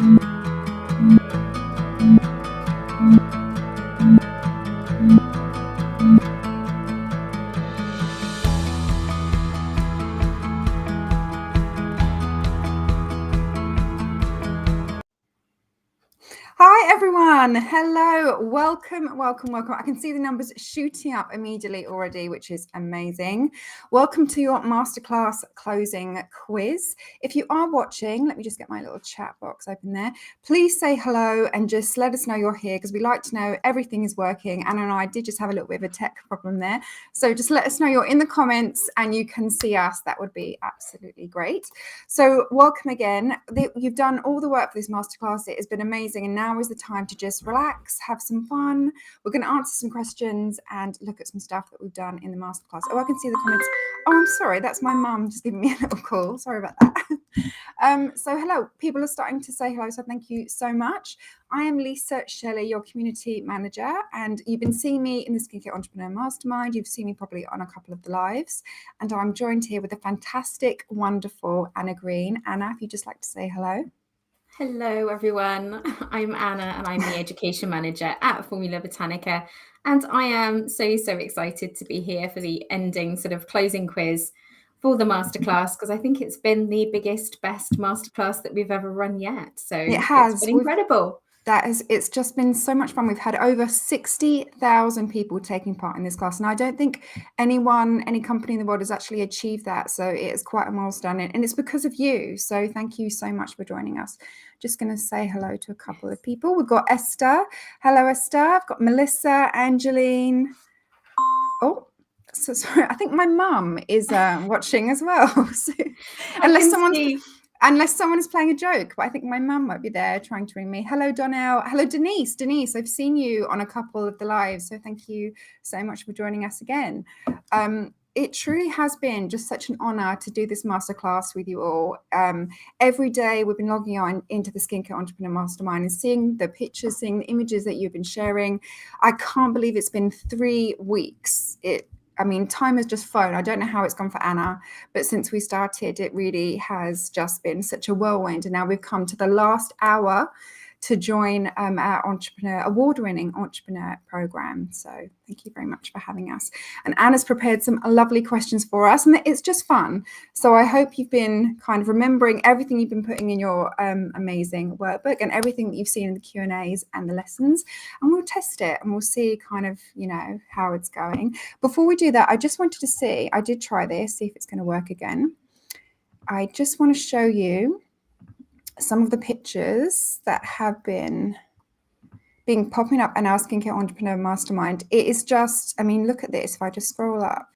Hi everyone, hello, welcome. I can see the numbers shooting up immediately already, which is amazing. Welcome to your Masterclass closing quiz. If you are watching, let me just get my little chat box open there. Please say hello and just let us know you're here, because we like to know everything is working. Anna and I did just have a little bit of a tech problem there. So just let us know you're in the comments and you can see us. That would be absolutely great. So welcome again. You've done all the work for this Masterclass. It has been amazing. And now is the time to just relax, have some fun. We're going to answer some questions and look at some stuff that we've done in the Masterclass. Oh, I can see the comments. Oh, I'm sorry. That's my mum just giving me a little call. Sorry about that. So hello, people are starting to say hello. So thank you so much. I am Lisa Shelley, your community manager, and you've been seeing me in the Skincare Entrepreneur Mastermind. You've seen me probably on a couple of the lives, and I'm joined here with a fantastic, wonderful Anna Green. Anna, if you'd just like to say hello. Hello, everyone. I'm Anna, and I'm the Education Manager at Formula Botanica. And I am so excited to be here for the ending sort of closing quiz for the Masterclass, because I think it's been the biggest, best Masterclass that we've ever run yet. So it has. It's been incredible. It's just been so much fun. We've had over 60,000 people taking part in this class. And I don't think any company in the world has actually achieved that. So it is quite a milestone. And it's because of you. So thank you so much for joining us. Just going to say hello to a couple of people. We've got Esther. Hello, Esther. I've got Melissa, Angeline. Oh, so sorry. I think my mum is watching as well. So, unless someone is playing a joke, but I think my mum might be there trying to ring me. Hello, Donnell. Hello, Denise. Denise, I've seen you on a couple of the lives, so thank you so much for joining us again. It truly has been just such an honor to do this masterclass with you all. Every day we've been logging on into the Skincare Entrepreneur Mastermind and seeing the pictures, seeing the images that you've been sharing. I can't believe it's been 3 weeks. Time has just flown. I don't know how it's gone for Anna, but since we started, it really has just been such a whirlwind. And now we've come to the last hour to join our award-winning entrepreneur program. So thank you very much for having us. And Anna's prepared some lovely questions for us, and it's just fun. So I hope you've been kind of remembering everything you've been putting in your amazing workbook and everything that you've seen in the Q&As and the lessons, and we'll test it and we'll see kind of, how it's going. Before we do that, I just wanted to see, I did try this, see if it's going to work again. I just want to show you some of the pictures that have been popping up in our Skincare Entrepreneur Mastermind. It is just, look at this. If I just scroll up,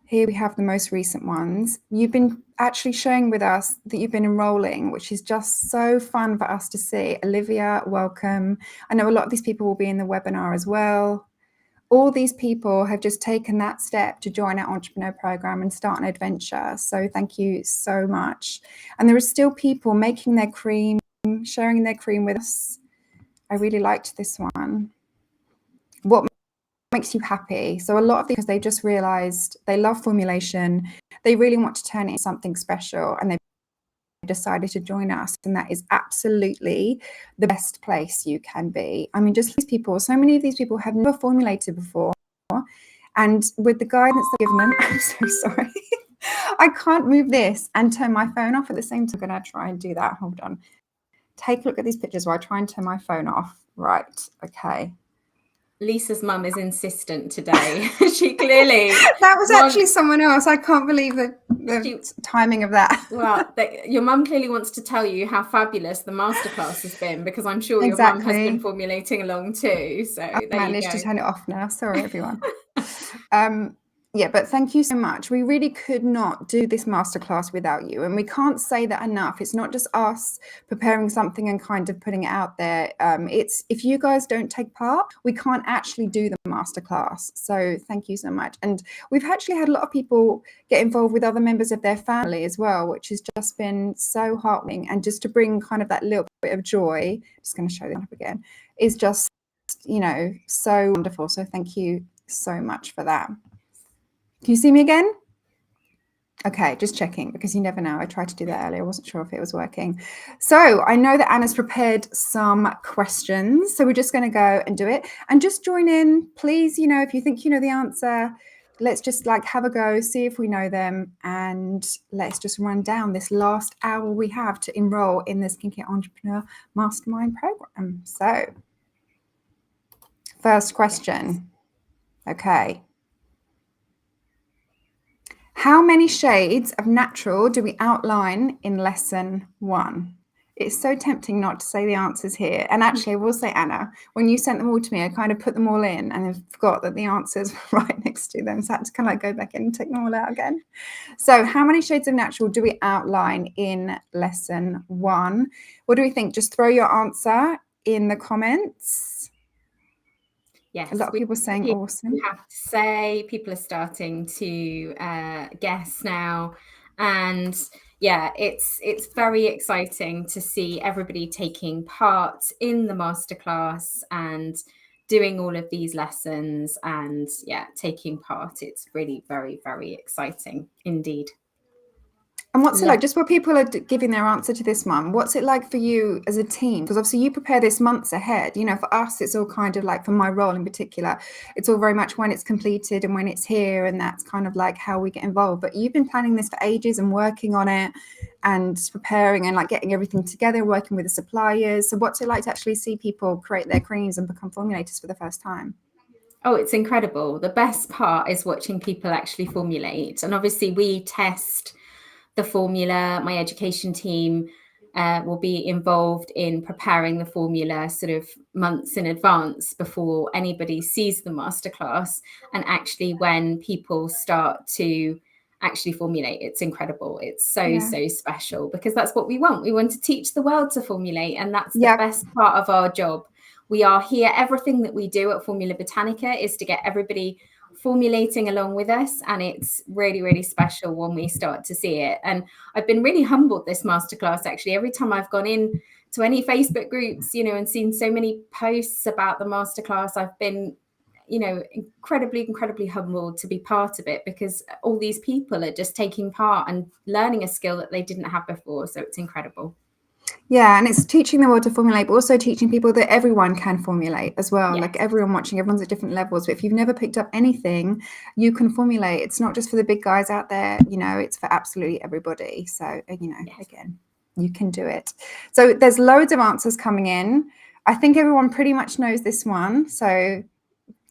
here we have the most recent ones. You've been actually sharing with us that you've been enrolling, which is just so fun for us to see. Olivia, welcome. I know a lot of these people will be in the webinar as well. All these people have just taken that step to join our entrepreneur program and start an adventure. So thank you so much. And there are still people making their cream, sharing their cream with us. I really liked this one. What makes you happy? So a lot of these, because they just realized they love formulation. They really want to turn it into something special, and they decided to join us, and that is absolutely the best place you can be. Just these people, so many of these people have never formulated before, and with the guidance they've given them, I'm so sorry, I can't move this and turn my phone off at the same time. I'm going to try and do that. Hold on. Take a look at these pictures while I try and turn my phone off. Right. Okay. Lisa's mum is insistent today. She clearly... That was actually someone else. I can't believe the timing of that. Well, your mum clearly wants to tell you how fabulous the masterclass has been, because I'm sure your mum has been formulating along too. So I managed to turn it off now. Sorry, everyone. Yeah, but thank you so much. We really could not do this masterclass without you. And we can't say that enough. It's not just us preparing something and kind of putting it out there. It's if you guys don't take part, we can't actually do the masterclass. So thank you so much. And we've actually had a lot of people get involved with other members of their family as well, which has just been so heartening. And just to bring kind of that little bit of joy, just going to show that up again, is just, so wonderful. So thank you so much for that. Can you see me again? Okay, just checking because you never know. I tried to do that earlier. I wasn't sure if it was working. So I know that Anna's prepared some questions. So we're just going to go and do it. And just join in, please. If you think you know the answer, let's just have a go, see if we know them. And let's just run down this last hour we have to enroll in the Skincare Entrepreneur Mastermind program. So first question. Okay. How many shades of natural do we outline in lesson 1? It's so tempting not to say the answers here. And actually, I will say, Anna, when you sent them all to me, I kind of put them all in and I forgot that the answers were right next to them. So I had to kind of go back in and take them all out again. So how many shades of natural do we outline in lesson 1? What do we think? Just throw your answer in the comments. Yes, a lot of people saying awesome. We have to say people are starting to guess now, and yeah, it's very exciting to see everybody taking part in the masterclass and doing all of these lessons and taking part. It's really very, very exciting indeed. And what's it like, just while people are giving their answer to this one, what's it like for you as a team? Because obviously you prepare this months ahead. For us, it's all kind of like, for my role in particular, it's all very much when it's completed and when it's here, and that's kind of like how we get involved. But you've been planning this for ages and working on it and preparing and getting everything together, working with the suppliers. So what's it like to actually see people create their creams and become formulators for the first time? Oh, it's incredible. The best part is watching people actually formulate. And obviously we test the formula. My education team will be involved in preparing the formula sort of months in advance before anybody sees the masterclass. And actually, when people start to actually formulate, it's incredible. It's so special, because that's what we want. We want to teach the world to formulate, and that's the best part of our job. We are here. Everything that we do at Formula Botanica is to get everybody formulating along with us, and it's really, really special when we start to see it. And I've been really humbled this masterclass. Actually, every time I've gone in to any Facebook groups, and seen so many posts about the masterclass, I've been, incredibly humbled to be part of it, because all these people are just taking part and learning a skill that they didn't have before. So it's incredible. Yeah, and it's teaching the world to formulate, but also teaching people that everyone can formulate as well. Yes. Like everyone watching, everyone's at different levels. But if you've never picked up anything, you can formulate. It's not just for the big guys out there, it's for absolutely everybody. So, again, you can do it. So there's loads of answers coming in. I think everyone pretty much knows this one. So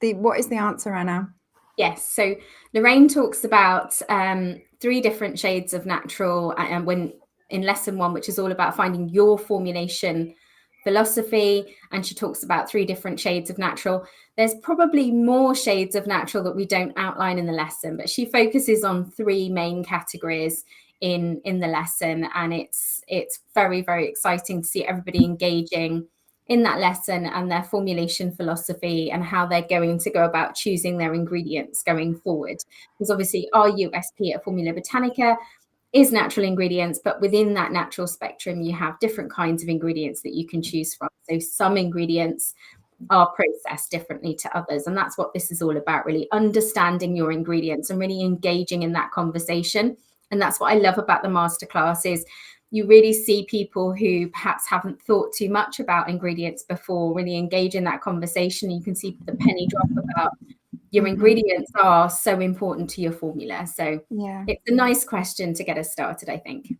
what is the answer, Anna? Yes. So Lorraine talks about 3 different shades of natural, and when in lesson 1, which is all about finding your formulation philosophy, and she talks about 3 different shades of natural. There's probably more shades of natural that we don't outline in the lesson, but she focuses on 3 main categories in the lesson, and it's very, very exciting to see everybody engaging in that lesson and their formulation philosophy and how they're going to go about choosing their ingredients going forward. Because obviously our USP at Formula Botanica is natural ingredients, but within that natural spectrum, you have different kinds of ingredients that you can choose from. So some ingredients are processed differently to others. And that's what this is all about, really understanding your ingredients and really engaging in that conversation. And that's what I love about the masterclass is you really see people who perhaps haven't thought too much about ingredients before really engage in that conversation. You can see the penny drop about your ingredients are so important to your formula. So it's a nice question to get us started, I think.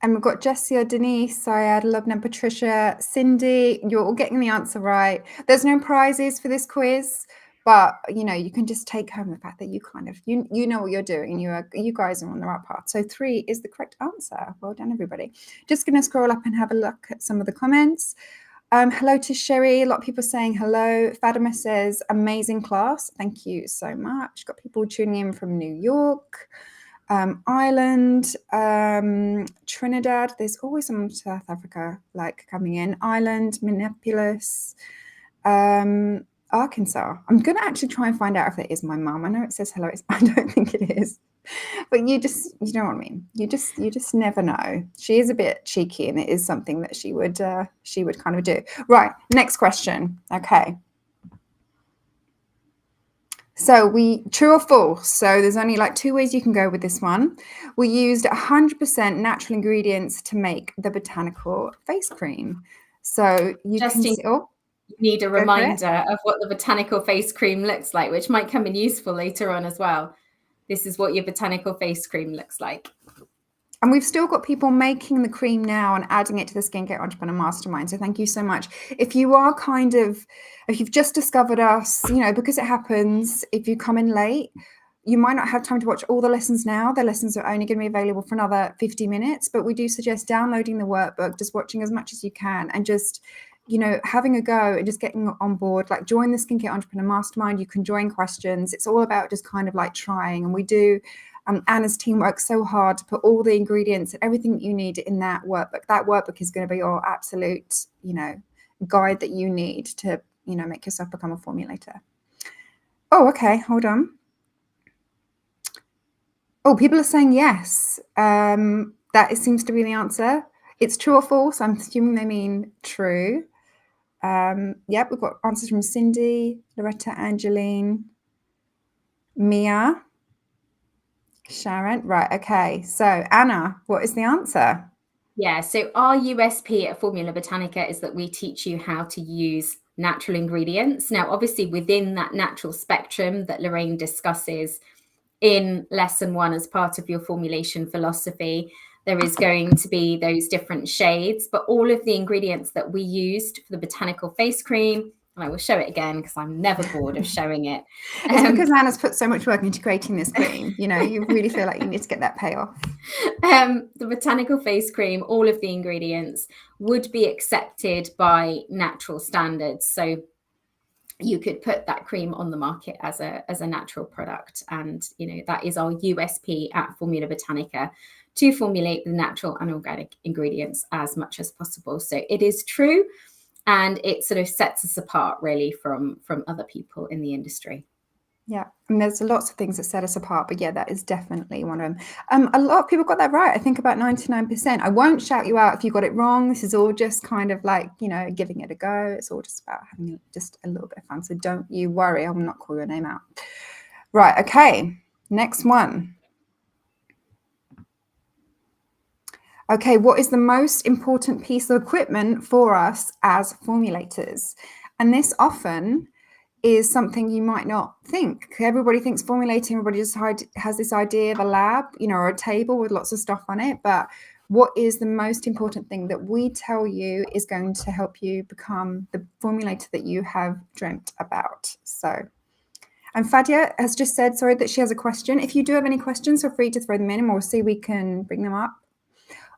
And we've got Jessia, Denise, Syed, Lubna, Patricia, Cindy. You're all getting the answer right. There's no prizes for this quiz, but you can just take home the fact that you kind of you know what you're doing. You guys are on the right path. So 3 is the correct answer. Well done, everybody. Just going to scroll up and have a look at some of the comments. Hello to Sherry. A lot of people saying hello. Fatima says, amazing class. Thank you so much. Got people tuning in from New York, Ireland, Trinidad. There's always some South Africa coming in. Ireland, Minneapolis, Arkansas. I'm going to actually try and find out if that is my mum. I know it says hello. I don't think it is. But you know what I mean. You just never know. She is a bit cheeky, and it is something that she would kind of do. Right, next question. Okay. So true or false? So there's only like 2 ways you can go with this one. We used 100% natural ingredients to make the Botanical face cream. So you can see, You need a reminder of what the Botanical face cream looks like, which might come in useful later on as well. This is what your Botanical face cream looks like. And we've still got people making the cream now and adding it to the Skincare Entrepreneur Mastermind. So thank you so much. If you've just discovered us, because it happens, if you come in late, you might not have time to watch all the lessons now. The lessons are only going to be available for another 50 minutes, but we do suggest downloading the workbook, just watching as much as you can, and just having a go and just getting on board. Like, join the Skincare Entrepreneur Mastermind. You can join questions. It's all about just kind of like trying. And we do, Anna's team works so hard to put all the ingredients and everything you need in that workbook. That workbook is going to be your absolute, guide that you need to, make yourself become a formulator. Oh, okay. Hold on. Oh, people are saying yes. That seems to be the answer. It's true or false. I'm assuming they mean true. Yep, we've got answers from Cindy, Loretta, Angeline, Mia, Sharon. Right, okay. So Anna, what is the answer? Yeah, so our USP at Formula Botanica is that we teach you how to use natural ingredients. Now, obviously, within that natural spectrum that Lorraine discusses in lesson 1 as part of your formulation philosophy, there is going to be those different shades, but all of the ingredients that we used for the Botanical face cream, and I will show it again because I'm never bored of showing it. It's because Anna's put so much work into creating this cream. You really feel like you need to get that payoff. The Botanical face cream, all of the ingredients would be accepted by natural standards. So you could put that cream on the market as a natural product. And, that is our USP at Formula Botanica, to formulate the natural and organic ingredients as much as possible. So it is true. And it sort of sets us apart really from other people in the industry. Yeah, and there's lots of things that set us apart, but yeah, that is definitely one of them. A lot of people got that right. I think about 99%. I won't shout you out if you got it wrong. This is all just kind of like, giving it a go. It's all just about having just a little bit of fun. So don't you worry, I will not call your name out. Right, okay, next one. Okay, what is the most important piece of equipment for us as formulators? And this often is something you might not think. Everybody thinks formulating, everybody just has this idea of a lab, or a table with lots of stuff on it. But what is the most important thing that we tell you is going to help you become the formulator that you have dreamt about? So, and Fadia has just said, sorry, that she has a question. If you do have any questions, feel free to throw them in and we'll see we can bring them up.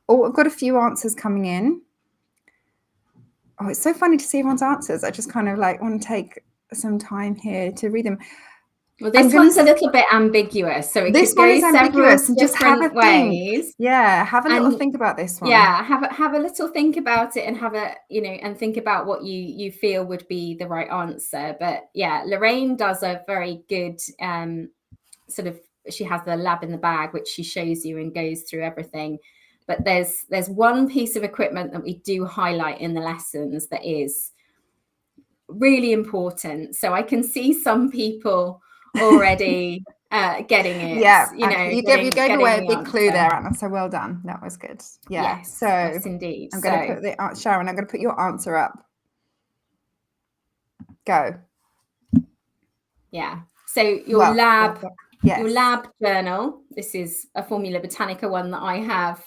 Oh, I've got a few answers coming in. Oh, it's so funny to see everyone's answers. I just kind of want to take some time here to read them. Well, this one's a little bit ambiguous, so it could go several different ways. Yeah, have a little think about this one. Yeah, have a little think about it and have a and think about what you feel would be the right answer. But yeah, Lorraine does a very good she has the lab in the bag, which she shows you and goes through everything. But there's one piece of equipment that we do highlight in the lessons that is really important. So I can see some people already getting it. Yeah, you gave away a big clue there, Anna. So well done. That was good. Yeah. Yes, so yes, indeed. I'm going to put Sharon. I'm going to put your answer up. Go. Yeah. So your lab journal. This is a Formula Botanica one that I have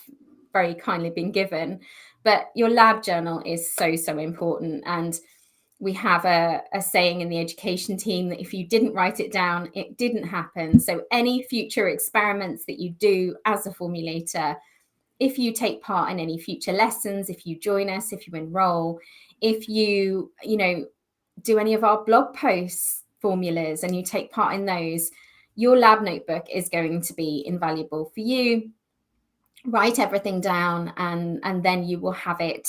very kindly been given, but your lab journal is so important. And we have a saying in the education team that if you didn't write it down, it didn't happen. So any future experiments that you do as a formulator, if you take part in any future lessons, if you join us, if you enroll, if you do any of our blog posts formulas and you take part in those, your lab notebook is going to be invaluable for you. Write everything down and then you will have it.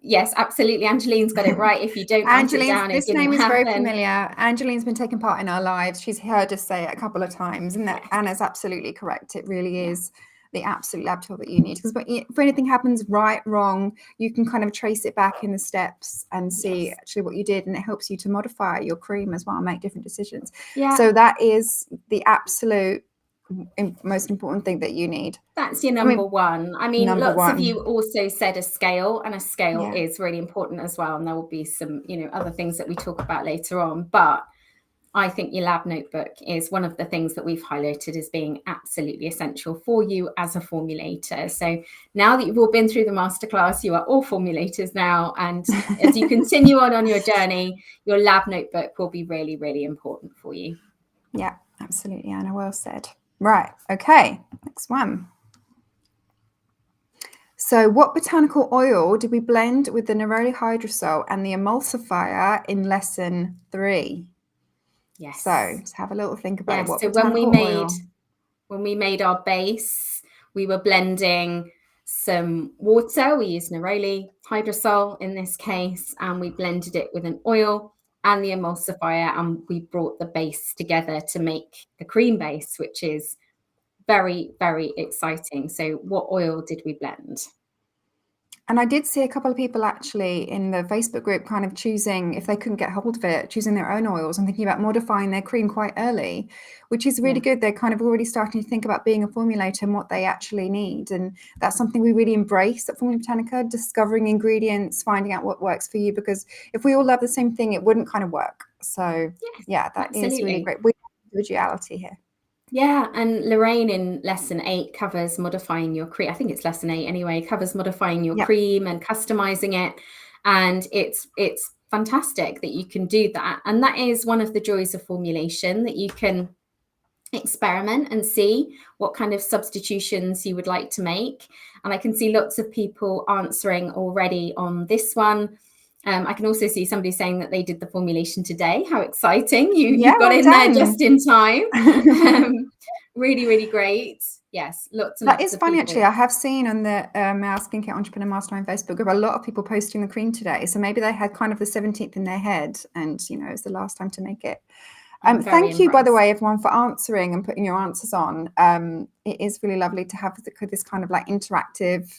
Yes, absolutely. Angeline's got it right. If you don't write it down, this name is very familiar. Angeline's been taking part in our lives. She's heard us say it a couple of times, and that Anna's absolutely correct. It really is the absolute lab tool that you need. Because if anything happens right, wrong, you can kind of trace it back in the steps and see actually what you did, and it helps you to modify your cream as well, make different decisions. Yeah. So that is the absolute most important thing that you need. That's your number one. I mean, lots of you also said a scale, and a scale is really important as well. And there will be some, other things that we talk about later on. But I think your lab notebook is one of the things that we've highlighted as being absolutely essential for you as a formulator. So now that you've all been through the masterclass, you are all formulators now. And as you continue on your journey, your lab notebook will be really, really important for you. Yeah, absolutely, Anna. Well said. Right. Okay. Next one. So what botanical oil did we blend with the neroli hydrosol and the emulsifier in lesson 3? Yes. So let's have a little think about what so when we made our base, we were blending some water. We used neroli hydrosol in this case, and we blended it with an oil and the emulsifier, and we brought the base together to make the cream base, which is very, very exciting. So what oil did we blend? And I did see a couple of people actually in the Facebook group kind of choosing, if they couldn't get hold of it, choosing their own oils and thinking about modifying their cream quite early, which is really good. They're kind of already starting to think about being a formulator and what they actually need. And that's something we really embrace at Formula Botanica, discovering ingredients, finding out what works for you, because if we all love the same thing, it wouldn't kind of work. So that is really great. We have individuality here. Yeah, and Lorraine in lesson 8 covers modifying your cream. I think it's lesson 8 anyway, covers modifying your cream and customizing it. And it's fantastic that you can do that. And that is one of the joys of formulation, that you can experiment and see what kind of substitutions you would like to make. And I can see lots of people answering already on this one. I can also see somebody saying that they did the formulation today. How exciting. You got in there just in time. Really, really great. Yes, lots and lots of people. That is funny, actually. I have seen on the Our Skincare Entrepreneur Mastermind Facebook group a lot of people posting the cream today. So maybe they had kind of the 17th in their head and, it's the last time to make it. Thank you, by the way, everyone, for answering and putting your answers on. It is really lovely to have this kind of like interactive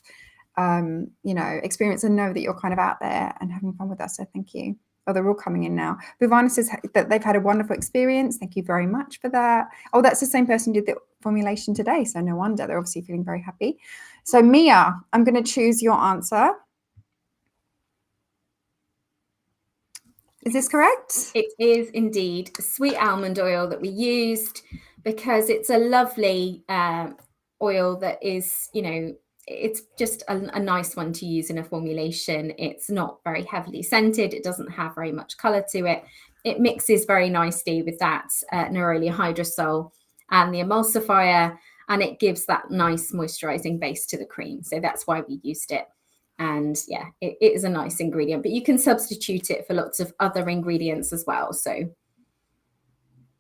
experience and know that you're kind of out there and having fun with us. So thank you. Oh, they're all coming in now. Bhuvana says that they've had a wonderful experience. Thank you very much for that. Oh, that's the same person who did the formulation today. So no wonder. They're obviously feeling very happy. So Mia, I'm going to choose your answer. Is this correct? It is indeed sweet almond oil that we used, because it's a lovely oil that is, it's just a nice one to use in a formulation. It's not very heavily scented. It doesn't have very much color to it. It mixes very nicely with that neroli hydrosol and the emulsifier, and it gives that nice moisturizing base to the cream. So that's why we used it. And it is a nice ingredient, but you can substitute it for lots of other ingredients as well. So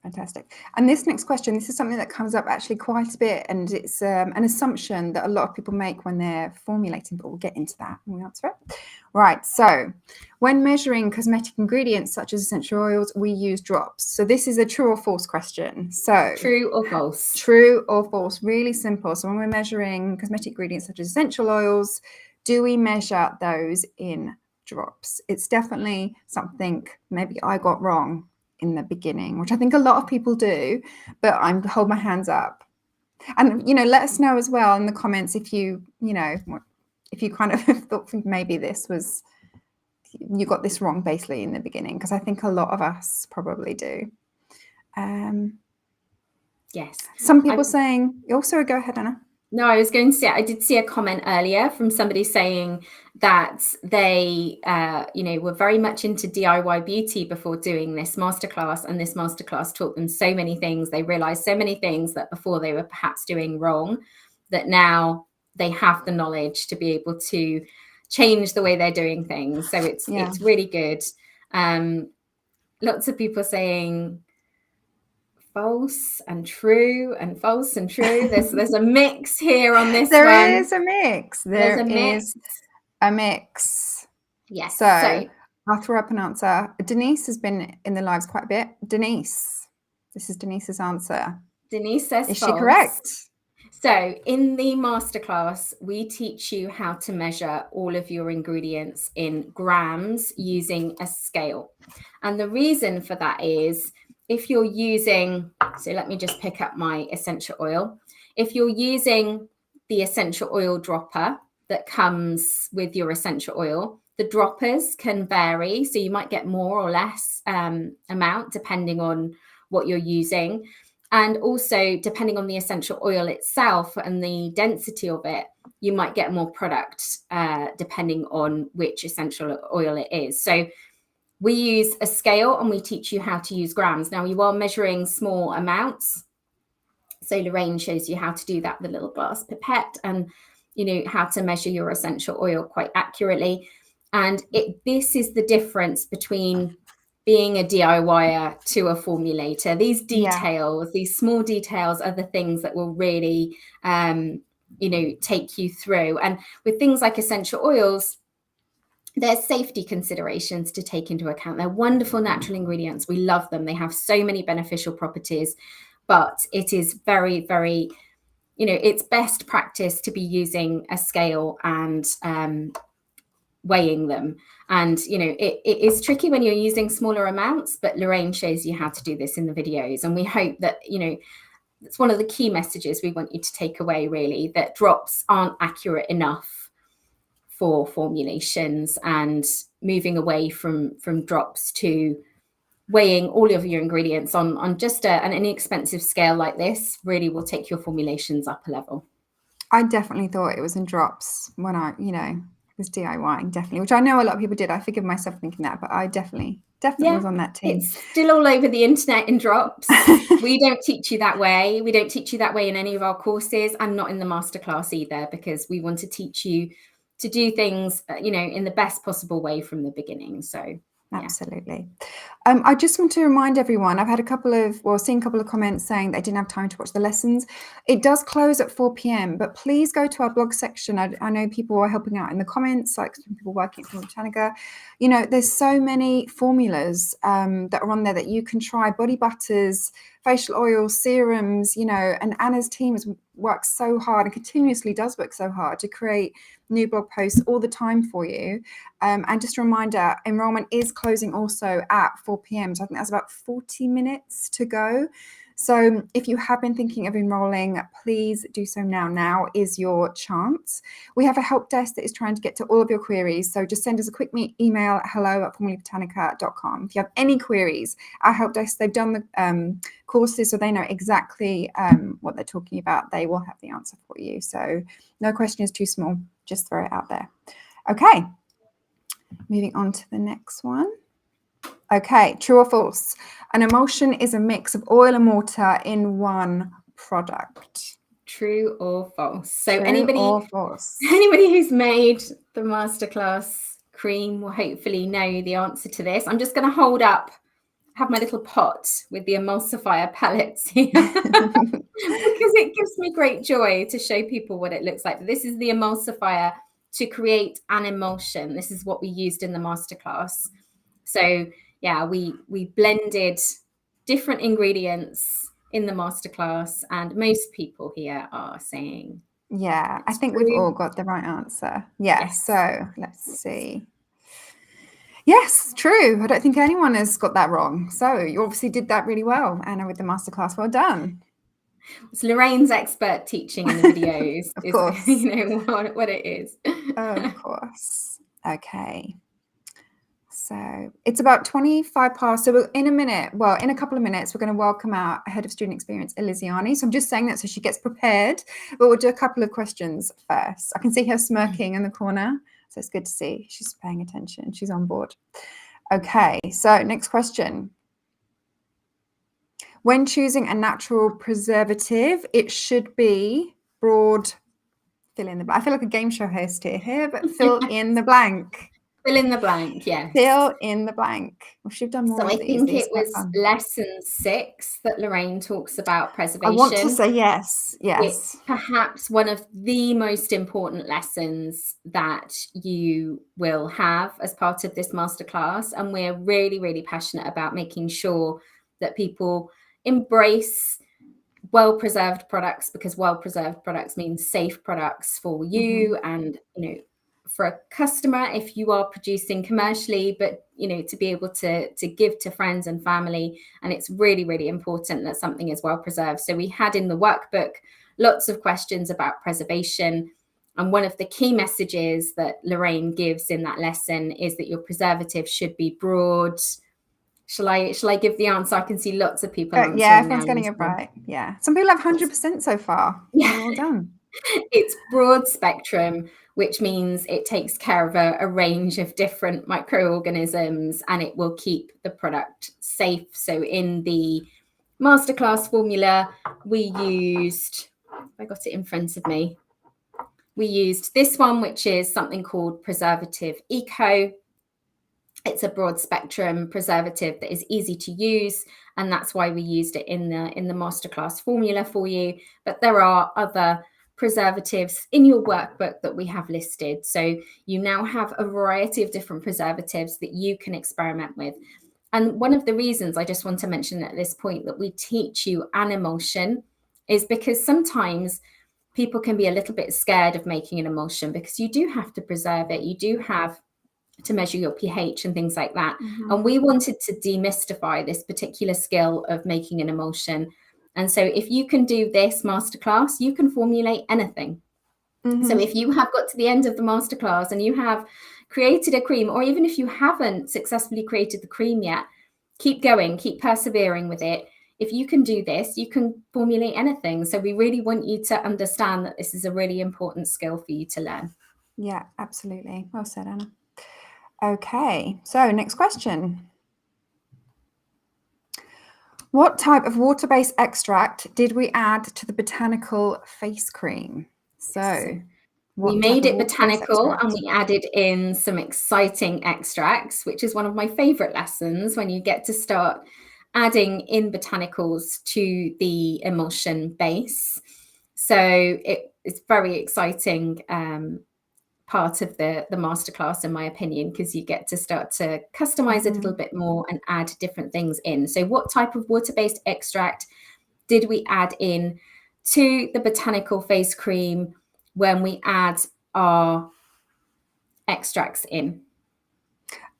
fantastic. And this next question, this is something that comes up actually quite a bit, and it's an assumption that a lot of people make when they're formulating, but we'll get into that when we answer it. Right, so when measuring cosmetic ingredients such as essential oils, we use drops. So this is a true or false question. So true or false? True or false, really simple. So when we're measuring cosmetic ingredients such as essential oils, do we measure those in drops? It's definitely something maybe I got wrong in the beginning, which I think a lot of people do, but I'm hold my hands up. And, let us know as well in the comments if you kind of thought maybe you got this wrong basically in the beginning, because I think a lot of us probably do. Yes. Some people saying, also go ahead, Anna. No, I was going to say, I did see a comment earlier from somebody saying that they, were very much into DIY beauty before doing this masterclass, and this masterclass taught them so many things. They realized so many things that before they were perhaps doing wrong, that now they have the knowledge to be able to change the way they're doing things. So it's really good. Lots of people saying false and true and false and true. There's a mix here on this one. There is a mix. There is a mix. Yes. So I'll throw up an answer. Denise has been in the lives quite a bit. Denise, this is Denise's answer. Denise says is false. She correct? So in the masterclass, we teach you how to measure all of your ingredients in grams using a scale. And the reason for that is if you're using, so let me just pick up my essential oil. If you're using the essential oil dropper that comes with your essential oil, the droppers can vary. So you might get more or less amount depending on what you're using. And also, depending on the essential oil itself and the density of it, you might get more product depending on which essential oil it is. So we use a scale and we teach you how to use grams. Now, you are measuring small amounts. So Lorraine shows you how to do that with a little glass pipette and, you know, how to measure your essential oil quite accurately. And this is the difference between being a DIYer to a formulator. These details, these small details are the things that will really, you know, take you through. And with things like essential oils, there's safety considerations to take into account. They're wonderful natural ingredients. We love them. They have so many beneficial properties, but it is very, very, you know, it's best practice to be using a scale and weighing them. And, you know, it is tricky when you're using smaller amounts, but Lorraine shows you how to do this in the videos. And we hope that, you know, it's one of the key messages we want you to take away, really, that drops aren't accurate enough for formulations, and moving away from drops to weighing all of your ingredients on just an inexpensive scale like this really will take your formulations up a level. I definitely thought it was in drops when I, you know, was DIYing, definitely, which I know a lot of people did. I forgive myself thinking that, but I definitely was on that team. It's still all over the internet in drops. We don't teach you that way. We don't teach you that way in any of our courses, and not in the masterclass either, because we want to teach you to do things, you know, in the best possible way from the beginning. So absolutely. I just want to remind everyone, I've had seen a couple of comments saying they didn't have time to watch the lessons. It does close at 4 p.m, but please go to our blog section. I know people are helping out in the comments, like some people working from Botanica. You know, there's so many formulas that are on there that you can try, body butters, facial oils, serums, you know, and Anna's team has worked so hard and continuously does work so hard to create new blog posts all the time for you. And just a reminder, enrollment is closing also at 4 p.m. So I think that's about 40 minutes to go. So if you have been thinking of enrolling, please do so now. Now is your chance. We have a help desk that is trying to get to all of your queries. So just send us a quick email, hello@formulabotanica.com. If you have any queries, our help desk, they've done the courses, so they know exactly what they're talking about. They will have the answer for you. So no question is too small. Just throw it out there. Okay. Moving on to the next one. Okay, true or false? An emulsion is a mix of oil and water in one product. True or false? So true anybody or false? Anybody who's made the masterclass cream will hopefully know the answer to this. I'm just going to have my little pot with the emulsifier pellets here because it gives me great joy to show people what it looks like. This is the emulsifier to create an emulsion. This is what we used in the masterclass. So yeah, we blended different ingredients in the masterclass, and most people here are saying, yeah, I think we've all got the right answer. Yes. So let's see. Yes, true. I don't think anyone has got that wrong. So you obviously did that really well, Anna, with the masterclass. Well done. It's Lorraine's expert teaching in the videos. Of course. You know what it is. Of course. Okay. So it's about 25 past. So in a couple of minutes, we're going to welcome our Head of Student Experience, Eliziani. So I'm just saying that so she gets prepared, but we'll do a couple of questions first. I can see her smirking in the corner. So it's good to see she's paying attention. She's on board. Okay, so next question. When choosing a natural preservative, it should be broad, fill in the blank. I feel like a game show host here, but fill in the blank. Fill in the blank, yes. Fill in the blank. We should have done more of these. So I think it was lesson 6 that Lorraine talks about preservation. I want to say yes. It's perhaps one of the most important lessons that you will have as part of this masterclass. And we're really, really passionate about making sure that people embrace well-preserved products, because well-preserved products mean safe products for you and, for a customer if you are producing commercially, but, to be able to give to friends and family. And it's really, really important that something is well-preserved. So we had in the workbook lots of questions about preservation. And one of the key messages that Lorraine gives in that lesson is that your preservative should be broad. Shall I give the answer? I can see lots of people answering. Yeah, everyone's getting it right. Yeah. Some people have 100% so far. Yeah. Well done. It's broad spectrum, which means it takes care of a range of different microorganisms, and it will keep the product safe. So in the Masterclass formula, we used, I got it in front of me, we used this one, which is something called Preservative Eco. It's a broad spectrum preservative that is easy to use, and that's why we used it in the Masterclass formula for you. But there are other preservatives in your workbook that we have listed. So you now have a variety of different preservatives that you can experiment with. And one of the reasons I just want to mention at this point that we teach you an emulsion is because sometimes people can be a little bit scared of making an emulsion, because you do have to preserve it. You do have to measure your pH and things like that. And we wanted to demystify this particular skill of making an emulsion. And so if you can do this masterclass, you can formulate anything. So if you have got to the end of the masterclass and you have created a cream, or even if you haven't successfully created the cream yet, keep going, keep persevering with it. If you can do this, you can formulate anything. So we really want you to understand that this is a really important skill for you to learn. Yeah, absolutely. Well said, Anna. Okay, so next question. What type of water-based extract did we add to the Botanical face cream? So we made it botanical, and we added in some exciting extracts, which is one of my favorite lessons, when you get to start adding in botanicals to the emulsion base. So it's very exciting part of the masterclass, in my opinion, because you get to start to customize it a little bit more and add different things in. So what type of water-based extract did we add in to the Botanical face cream when we add our extracts in?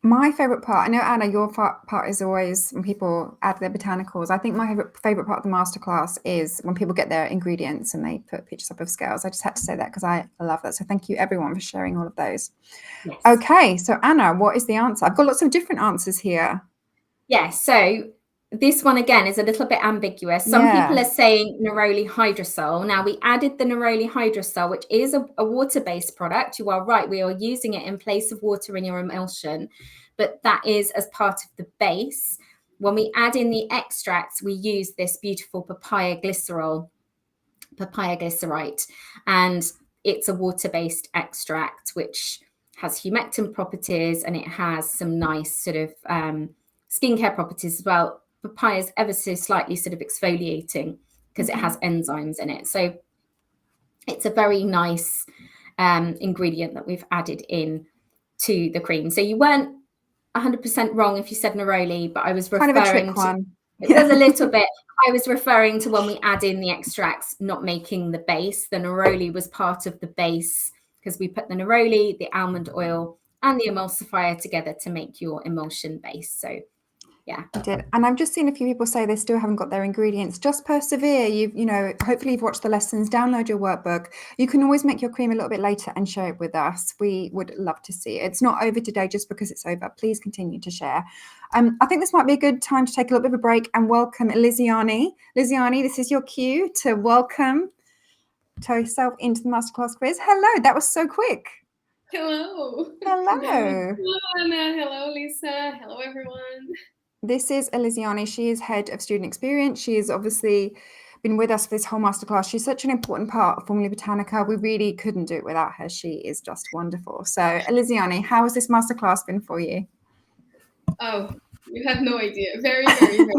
My favorite part, I know, Anna, your part is always when people add their botanicals. I think my favorite part of the masterclass is when people get their ingredients and they put pictures up of scales. I just had to say that because I love that. So thank you, everyone, for sharing all of those. Yes. Okay, so Anna, what is the answer? I've got lots of different answers here. Yeah, so this one, again, is a little bit ambiguous. Some people are saying neroli hydrosol. Now, we added the neroli hydrosol, which is a water-based product. You are right. We are using it in place of water in your emulsion, but that is as part of the base. When we add in the extracts, we use this beautiful papaya glycerite, and it's a water-based extract, which has humectant properties, and it has some nice sort of skincare properties as well. Papaya is ever so slightly sort of exfoliating because it has enzymes in it. So it's a very nice ingredient that we've added in to the cream. So you weren't 100% wrong if you said neroli, but I was referring kind of a trick one. It was a little bit. I was referring to when we add in the extracts, not making the base. The neroli was part of the base because we put the neroli, the almond oil, and the emulsifier together to make your emulsion base. So yeah, you did. And I've just seen a few people say they still haven't got their ingredients. Just persevere. Hopefully you've watched the lessons, download your workbook. You can always make your cream a little bit later and share it with us. We would love to see it. It's not over today just because it's over. Please continue to share. I think this might be a good time to take a little bit of a break and welcome Liziani. Liziani, this is your cue to welcome yourself into the Masterclass quiz. Hello, that was so quick. Hello. Hello. Hello, Anna. Hello, Lisa. Hello, everyone. This is Liziani. She is head of student experience. She has obviously been with us for this whole masterclass. She's such an important part of Formula Botanica. We really couldn't do it without her. She is just wonderful. So, Liziani, how has this masterclass been for you? Oh, you have no idea. Very, very, very.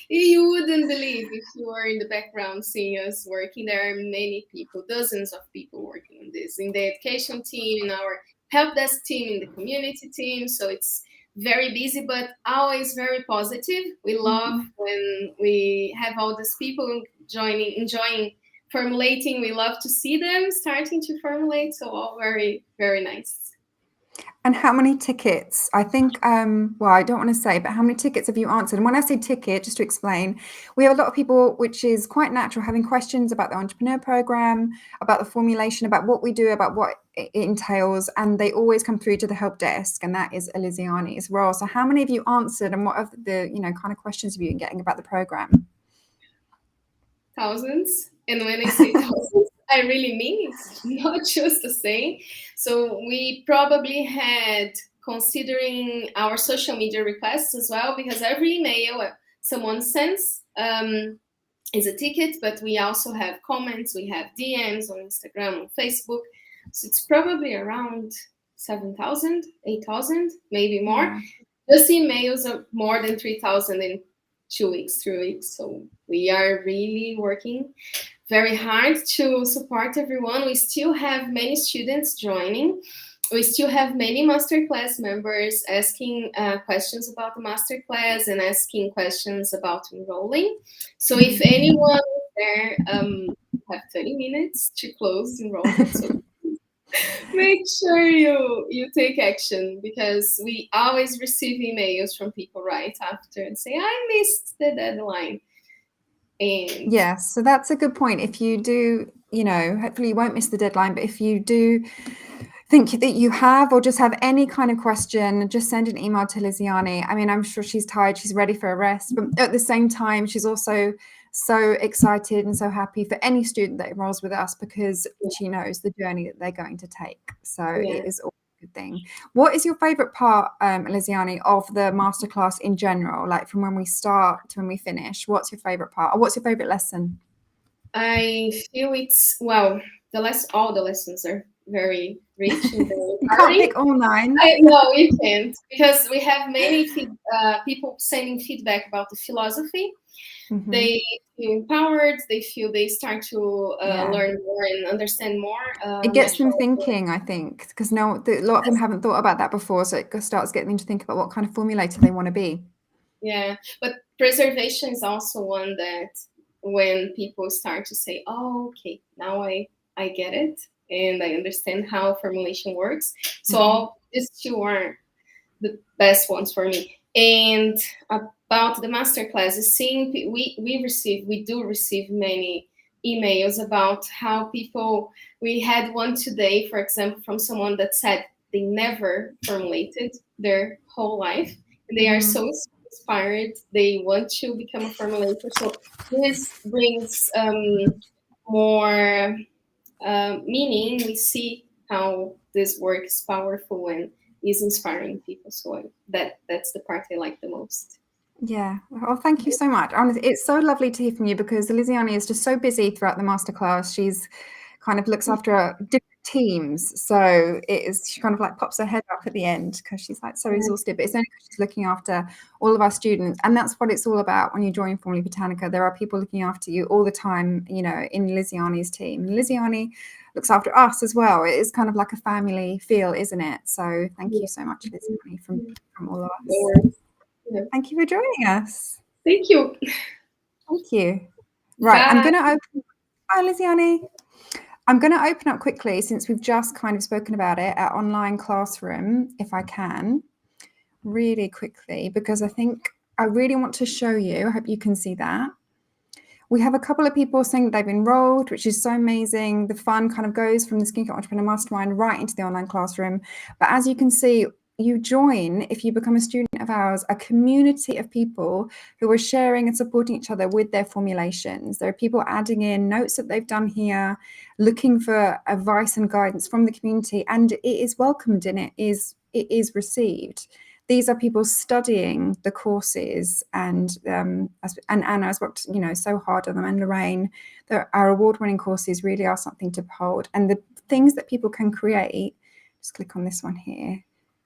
You wouldn't believe if you were in the background seeing us working. There are many people, dozens of people working on this in the education team, in our help desk team, in the community team. So it's very busy, but always very positive. We love when we have all these people enjoying formulating. We love to see them starting to formulate. So all very, very nice. And how many tickets? I think, well, I don't want to say, but how many tickets have you answered? And when I say ticket, just to explain, we have a lot of people, which is quite natural, having questions about the entrepreneur program, about the formulation, about what we do, about what it entails. And they always come through to the help desk, and that is Eliziani as well. So how many have you answered, and what are the, kind of questions have you been getting about the program? Thousands. And when I say thousands, I really mean it's not just a saying. So we probably had, considering our social media requests as well, because every email someone sends is a ticket, but we also have comments, we have DMs on Instagram, on Facebook. So it's probably around 7,000, 8,000, maybe more. Yeah. Just emails are more than 3,000 in 2 weeks, 3 weeks. So we are really working very hard to support everyone. We still have many students joining. We still have many Masterclass members asking questions about the Masterclass and asking questions about enrolling. So if anyone there have 30 minutes to close enrollment, so make sure you take action, because we always receive emails from people right after and say, I missed the deadline. And yes, so that's a good point. If you do, hopefully you won't miss the deadline, but if you do think that you have or just have any kind of question, just send an email to Liziani. I mean, I'm sure she's tired, she's ready for a rest, but at the same time, she's also so excited and so happy for any student that enrolls with us, because she knows the journey that they're going to take. So it is all a good thing. What is your favorite part, Liziani, of the masterclass in general? Like from when we start to when we finish, what's your favorite part, or what's your favorite lesson? I feel it's, well, all the lessons are very rich and very You can't pick all 9. No, we can't, because we have many people sending feedback about the philosophy. Mm-hmm. They feel empowered. They feel they start to learn more and understand more. It gets them thinking, I think, because a lot of them haven't thought about that before. So it starts getting them to think about what kind of formulator they want to be. Yeah, but preservation is also one that when people start to say, oh, okay, now I get it and I understand how formulation works. So all these two are the best ones for me. And about the masterclass, seeing we do receive many emails about how people. We had one today, for example, from someone that said they never formulated their whole life, and they are so inspired. They want to become a formulator. So this brings more meaning. We see how this work is powerful and is inspiring people. So that's the part I like the most. Yeah. Well, thank you so much. Honestly, it's so lovely to hear from you, because Liziani is just so busy throughout the masterclass. She's kind of looks after different teams. So she kind of like pops her head up at the end because she's like so exhausted, but it's only because she's looking after all of our students. And that's what it's all about when you join Formula Botanica. There are people looking after you all the time, in Liziani's team. And Liziani looks after us as well. It is kind of like a family feel, isn't it? So thank you so much, Liziani, from all of us. Thank you for joining us. Thank you. Thank you. Right, bye. I'm going to open. Bye, Liziani. I'm going to open up quickly, since we've just kind of spoken about it, our online classroom, if I can, really quickly, because I think I really want to show you. I hope you can see that. We have a couple of people saying they've enrolled, which is so amazing. The fun kind of goes from the Skincare Entrepreneur Mastermind right into the online classroom. But as you can see, you join, if you become a student of ours, a community of people who are sharing and supporting each other with their formulations. There are people adding in notes that they've done here, looking for advice and guidance from the community, and it is welcomed and it is received. These are people studying the courses, and Anna has worked, so hard on them, and Lorraine. Our award-winning courses really are something to behold, and the things that people can create. Just click on this one here.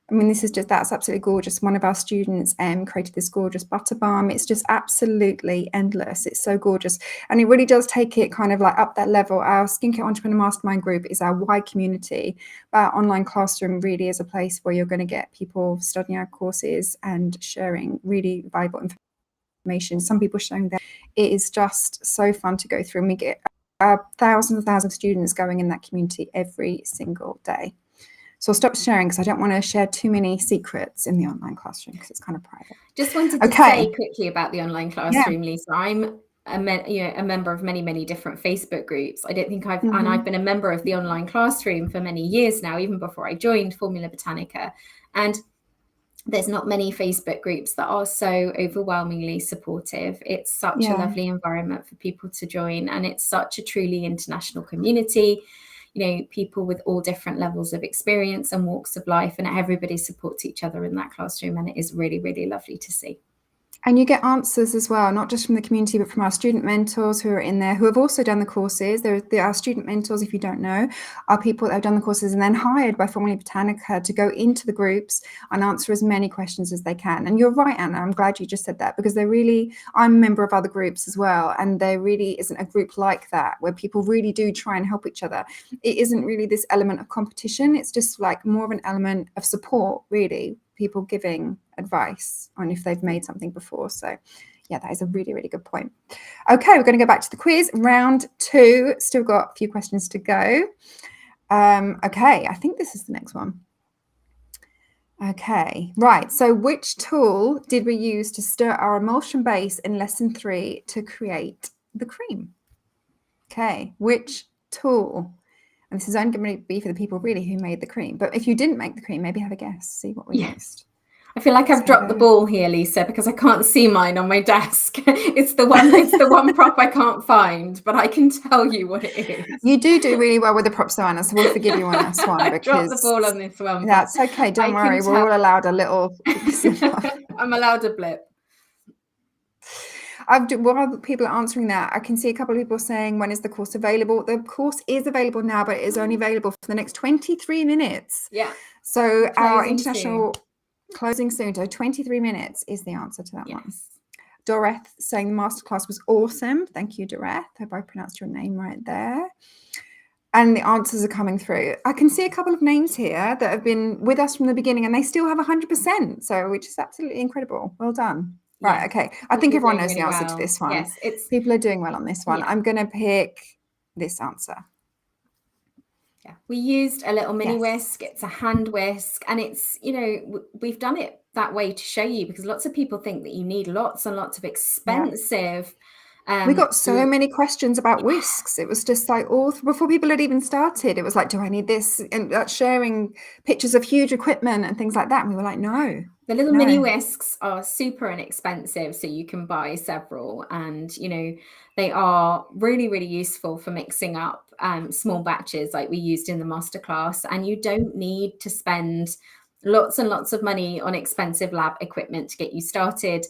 I mean, that's absolutely gorgeous. One of our students created this gorgeous butter balm. It's just absolutely endless. It's so gorgeous. And it really does take it kind of like up that level. Our Skincare Entrepreneur Mastermind group is our wide community. But our online classroom really is a place where you're going to get people studying our courses and sharing really valuable information. Some people showing their it is just so fun to go through, and we get thousands and thousands of students going in that community every single day. So I'll stop sharing because I don't want to share too many secrets in the online classroom because it's kind of private. Just wanted to say quickly about the online classroom, Lisa. I'm a member of many different Facebook groups. I don't think I've been a member of the online classroom for many years now, even before I joined Formula Botanica. And there's not many Facebook groups that are so overwhelmingly supportive. It's such a lovely environment for people to join, and it's such a truly international community. You know, people with all different levels of experience and walks of life, and everybody supports each other in that classroom, and it is really, really lovely to see. And you get answers as well, not just from the community, but from our student mentors who are in there, who have also done the courses. There are student mentors, if you don't know, are people that have done the courses and then hired by Formula Botanica to go into the groups and answer as many questions as they can. And you're right, Anna, I'm glad you just said that, because I'm a member of other groups as well, and there really isn't a group like that where people really do try and help each other. It isn't really this element of competition. It's just like more of an element of support, really. People giving advice on if they've made something before. So yeah, that is a really, really good point. Okay, we're going to go back to the quiz. Round 2, still got a few questions to go. Okay, I think this is the next one. Okay, right. So which tool did we use to stir our emulsion base in lesson 3 to create the cream? Okay, which tool? And this is only going to be for the people really who made the cream. But if you didn't make the cream, maybe have a guess. See what we used. I feel like I've dropped the ball here, Lisa, because I can't see mine on my desk. It's the one prop I can't find, but I can tell you what it is. You do really well with the props, Anna, so we'll forgive you on this one. I dropped the ball on this one. That's okay. Don't worry. We're all allowed a little. I'm allowed a blip. While people are answering that, I can see a couple of people saying, when is the course available? The course is available now, but it is only available for the next 23 minutes. Yeah. So our international closing soon. So 23 minutes is the answer to that one. Doreth saying the masterclass was awesome. Thank you, Doreth. Hope I pronounced your name right there. And the answers are coming through. I can see a couple of names here that have been with us from the beginning, and they still have 100%. So, which is absolutely incredible. Well done. Right, okay. I think everyone knows the answer to this one. Yes, people are doing well on this one. I'm going to pick this answer. Yeah, we used a little mini whisk. It's a hand whisk, and it's, we've done it that way to show you, because lots of people think that you need lots and lots of expensive. We got so many questions about whisks. It was just like before people had even started, it was like, do I need this? And sharing pictures of huge equipment and things like that. And we were like, no. The little mini whisks are super inexpensive, so you can buy several, and they are really, really useful for mixing up small batches like we used in the masterclass. And you don't need to spend lots and lots of money on expensive lab equipment to get you started.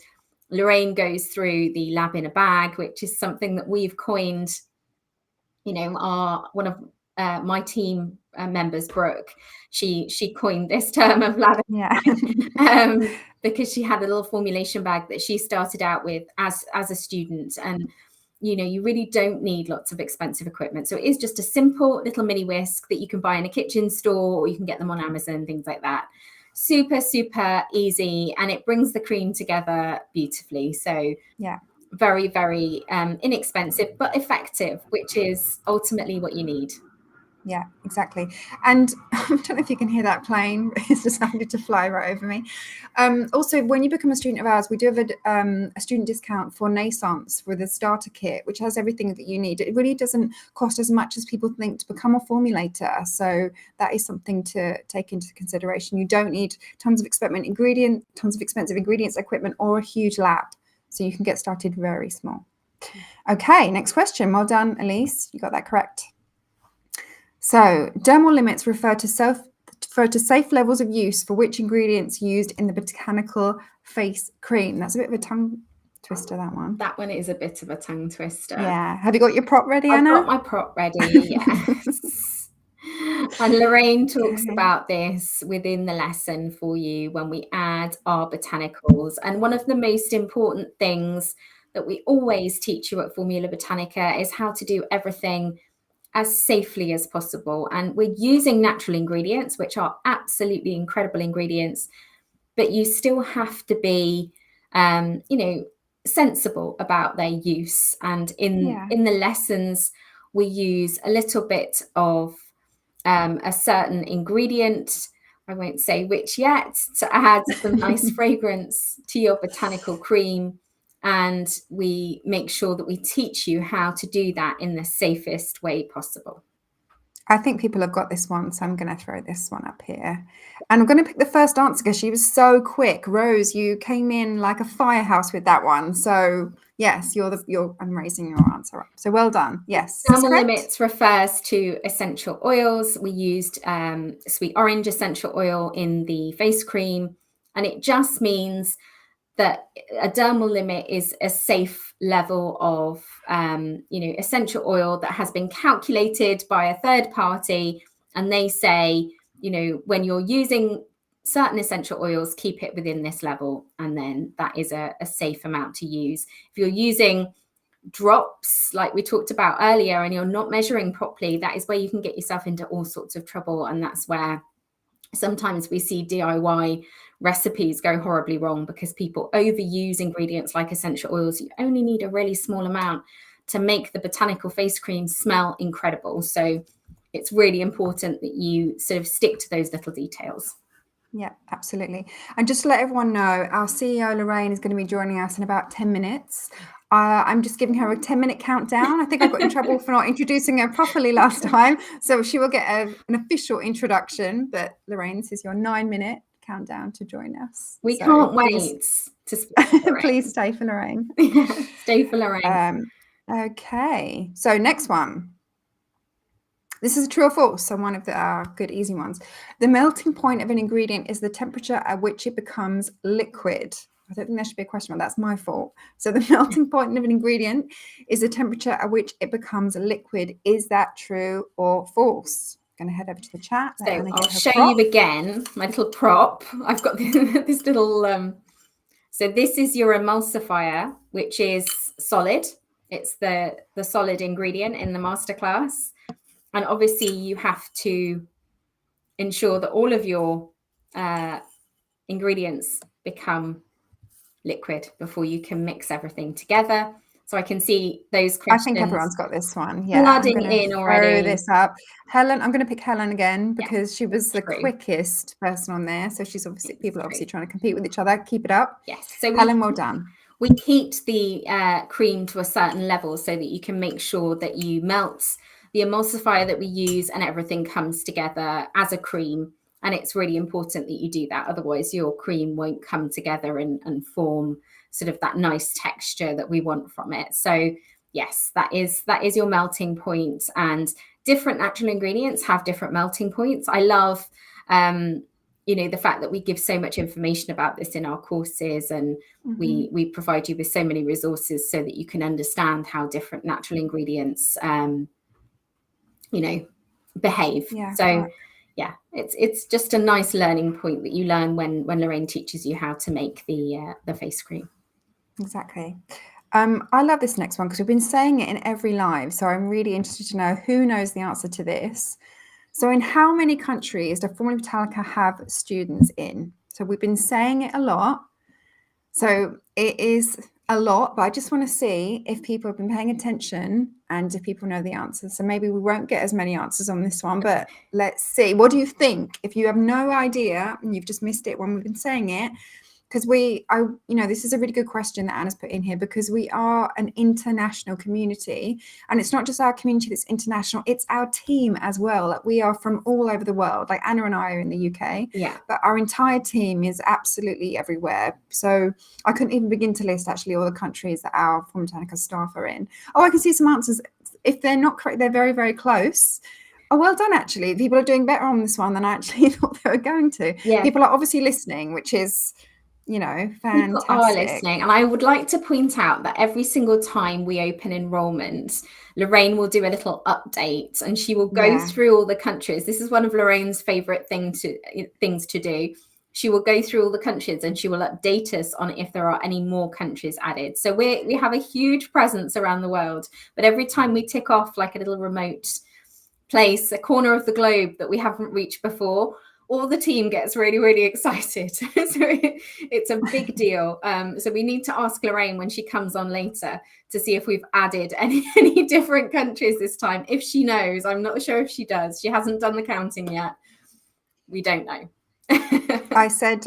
Lorraine goes through the lab in a bag, which is something that we've coined. One of my team members, Brooke, she coined this term of lab because she had a little formulation bag that she started out with as a student. And you really don't need lots of expensive equipment, so it is just a simple little mini whisk that you can buy in a kitchen store, or you can get them on Amazon, things like that. Super, super easy, and it brings the cream together beautifully. So very, very inexpensive but effective, which is ultimately what you need. Yeah, exactly. And I don't know if you can hear that plane. It's decided to fly right over me. Also, when you become a student of ours, we do have a student discount for Naissance for the starter kit, which has everything that you need. It really doesn't cost as much as people think to become a formulator. So that is something to take into consideration. You don't need tons of expensive ingredients, equipment, or a huge lab. So you can get started very small. Okay, next question. Well done, Elise. You got that correct. So, dermal limits refer to safe levels of use for which ingredients used in the Botanical face cream. That's a bit of a tongue twister, that one. That one is a bit of a tongue twister. Yeah. Have you got your prop ready, Anna? I've got my prop ready, yes. And Lorraine talks about this within the lesson for you when we add our botanicals. And one of the most important things that we always teach you at Formula Botanica is how to do everything as safely as possible. And we're using natural ingredients, which are absolutely incredible ingredients, but you still have to be, sensible about their use. And in the lessons, we use a little bit of a certain ingredient, I won't say which yet, to add some nice fragrance to your botanical cream. And we make sure that we teach you how to do that in the safest way possible. I think people have got this one, so I'm going to throw this one up here. And I'm going to pick the first answer because she was so quick. Rose, you came in like a firehouse with that one. So yes, I'm raising your answer up. So well done. Yes. Dermal limits refers to essential oils. We used sweet orange essential oil in the face cream, and it just means that a dermal limit is a safe level of, essential oil that has been calculated by a third party. And they say, when you're using certain essential oils, keep it within this level. And then that is a safe amount to use. If you're using drops, like we talked about earlier, and you're not measuring properly, that is where you can get yourself into all sorts of trouble. And that's where sometimes we see DIY recipes go horribly wrong because people overuse ingredients like essential oils. You only need a really small amount to make the botanical face cream smell incredible. So it's really important that you sort of stick to those little details. Yeah, absolutely. And just to let everyone know, our CEO Lorraine is going to be joining us in about 10 minutes. I'm just giving her a 10-minute countdown. I think I got in trouble for not introducing her properly last time. So she will get an official introduction. But Lorraine, this is your 9-minute countdown to join us. We can't wait to speak to Lorraine. Please stay for Lorraine. Stay for Lorraine. Okay. So next one. This is a true or false, so one of the good easy ones. The melting point of an ingredient is the temperature at which it becomes liquid. I don't think there should be a question, but that's my fault. So the melting point of an ingredient is the temperature at which it becomes a liquid. Is that true or false? I'm going to head over to the chat. So I'll show you again my little prop. I've got this little... So this is your emulsifier, which is solid. It's the solid ingredient in the Masterclass. And obviously you have to ensure that all of your ingredients become liquid before you can mix everything together. So I can see those questions. I think everyone's got this one. Yeah, flooding in already. Throw this up. Helen, I'm going to pick Helen again because she was the quickest person on there. So she's people are obviously trying to compete with each other. Keep it up. Yes. So Helen, well done. We heat the cream to a certain level so that you can make sure that you melt the emulsifier that we use and everything comes together as a cream. And it's really important that you do that. Otherwise, your cream won't come together and form sort of that nice texture that we want from it. So yes, that is your melting point. And different natural ingredients have different melting points. I love, the fact that we give so much information about this in our courses, and we provide you with so many resources so that you can understand how different natural ingredients, behave. Yeah, so. Right. Yeah, it's just a nice learning point that you learn when Lorraine teaches you how to make the face cream. Exactly. I love this next one because we've been saying it in every live. So I'm really interested to know who knows the answer to this. So in how many countries does Formula Botanica have students in? So we've been saying it a lot. So it is a lot, but I just want to see if people have been paying attention and if people know the answers. So maybe we won't get as many answers on this one, but let's see. What do you think? If you have no idea and you've just missed it when we've been saying it, because this is a really good question that Anna's put in here, because we are an international community, and it's not just our community that's international, it's our team as well. Like, we are from all over the world. Like Anna and I are in the UK, but our entire team is absolutely everywhere. So I couldn't even begin to list actually all the countries that our Formula Botanica staff are in. Oh, I can see some answers. If they're not correct, they're very, very close. Oh, well done, actually. People are doing better on this one than I actually thought they were going to. Yeah. People are obviously listening, which is... fantastic. People are listening. And I would like to point out that every single time we open enrollment, Lorraine will do a little update and she will go through all the countries. This is one of Lorraine's favorite things to do. She will go through all the countries and she will update us on if there are any more countries added. So we have a huge presence around the world, but every time we tick off like a little remote place, a corner of the globe that we haven't reached before, all the team gets really, really excited. So it's a big deal. So we need to ask Lorraine when she comes on later to see if we've added any different countries this time. If she knows, I'm not sure if she does. She hasn't done the counting yet. We don't know. I said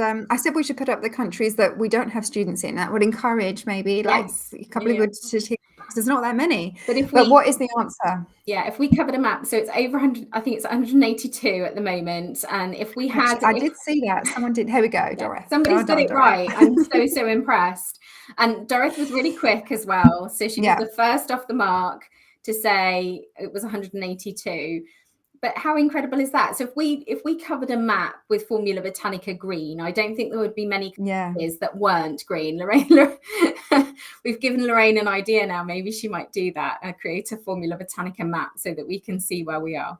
we should put up the countries that we don't have students in. That would encourage maybe like a couple of good statistics. There's not that many. But what is the answer? Yeah, if we covered a map, so it's over 100. I think it's 182 at the moment. And if we had, I did see that someone did. Here we go, Dorothy. Somebody's got it right. I'm so impressed. And Dorothy was really quick as well. So she was the first off the mark to say it was 182. But how incredible is that? So if we covered a map with Formula Botanica green, I don't think there would be many countries that weren't green. Lorraine, we've given Lorraine an idea now. Maybe she might do that, create a Formula Botanica map so that we can see where we are.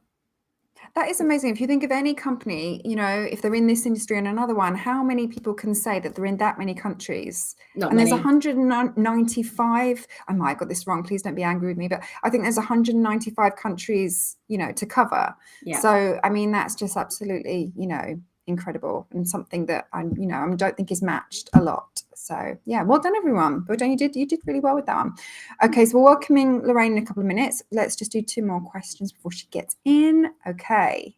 That is amazing. If you think of any company, you know, if they're in this industry and another one, how many people can say that they're in that many countries? Not and many. There's 195. I might have got this wrong. Please don't be angry with me. But I think there's 195 countries, you know, to cover. Yeah. So, I mean, that's just absolutely, you know, incredible and something that I don't think is matched a lot. So yeah, well done everyone. Well done, you did really well with that one. Okay, so we're welcoming Lorraine in a couple of minutes. Let's just do 2 more questions before she gets in. Okay.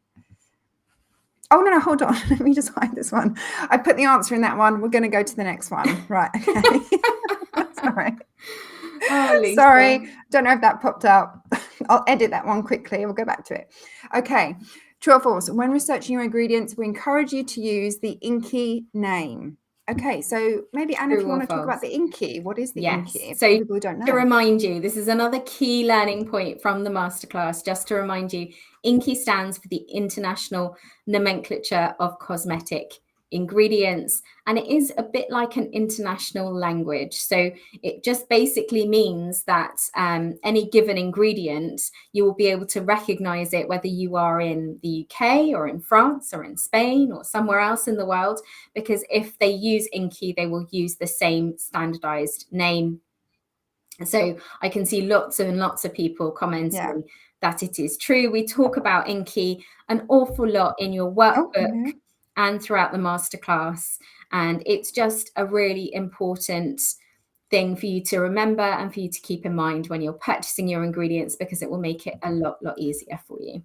Oh no, hold on. Let me just hide this one. I put the answer in that one. We're going to go to the next one. Right. Okay. Sorry. Oh, sorry. Don't know if that popped up. I'll edit that one quickly. We'll go back to it. Okay. True or false? When researching your ingredients, we encourage you to use the INCI name. Okay, so maybe Anna, if you want to talk about the INCI, what is the INCI? So people don't know. To remind you, this is another key learning point from the masterclass. Just to remind you, INCI stands for the International Nomenclature of Cosmetic Ingredients, and it is a bit like an international language. So it just basically means that any given ingredient, you will be able to recognize it whether you are in the UK or in France or in Spain or somewhere else in the world, because if they use INCI, they will use the same standardized name. So I can see lots and lots of people commenting that it is true. We talk about INCI an awful lot in your workbook and throughout the masterclass. And it's just a really important thing for you to remember and for you to keep in mind when you're purchasing your ingredients, because it will make it a lot easier for you.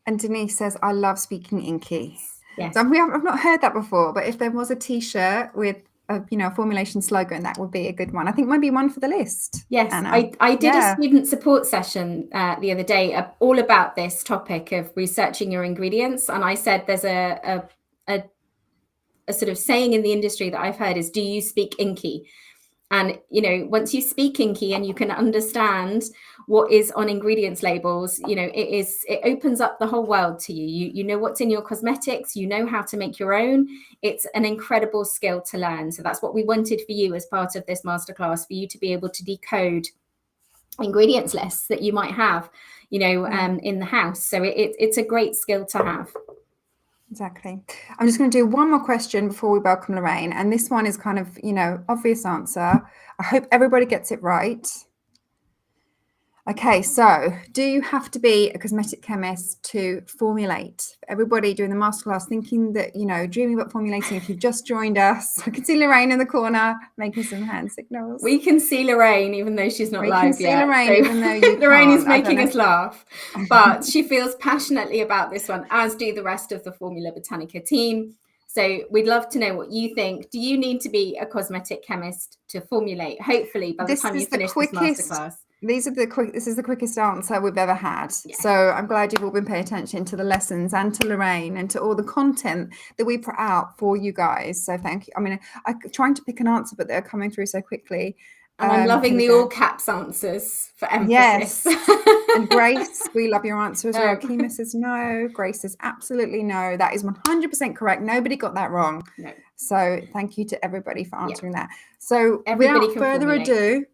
And Denise says, I love speaking INCI. Yes. So I've not heard that before, but if there was a t-shirt with a formulation slogan, that would be a good one. I think maybe one for the list. Yes, Anna. I did a student support session the other day all about this topic of researching your ingredients. And I said there's a sort of saying in the industry that I've heard is, do you speak INCI? And, you know, once you speak INCI and you can understand what is on ingredients labels, you know, it opens up the whole world to you. You know what's in your cosmetics, you know how to make your own. It's an incredible skill to learn. So that's what we wanted for you as part of this masterclass, for you to be able to decode ingredients lists that you might have, you know, in the house. So it's a great skill to have. Exactly. I'm just going to do one more question before we welcome Lorraine. And this one is kind of, you know, obvious answer. I hope everybody gets it right. Okay, so do you have to be a cosmetic chemist to formulate? Everybody doing the masterclass thinking that, you know, dreaming about formulating, if you've just joined us. I can see Lorraine in the corner making some hand signals. We can see Lorraine even though she's not live yet. We can see Lorraine even though you Lorraine can't. is making us laugh, but she feels passionately about this one, as do the rest of the Formula Botanica team. So we'd love to know what you think. Do you need to be a cosmetic chemist to formulate? Hopefully by the time you finish this masterclass. This is the quickest answer we've ever had. Yes. So I'm glad you've all been paying attention to the lessons and to Lorraine and to all the content that we put out for you guys. So thank you. I mean, I'm trying to pick an answer, but they're coming through so quickly. And I'm loving the all caps answers for emphasis. Yes. And Grace, we love your answer as well. Kima says no. Grace says absolutely no. That is 100% correct. Nobody got that wrong. No. So thank you to everybody for answering that. So without further ado,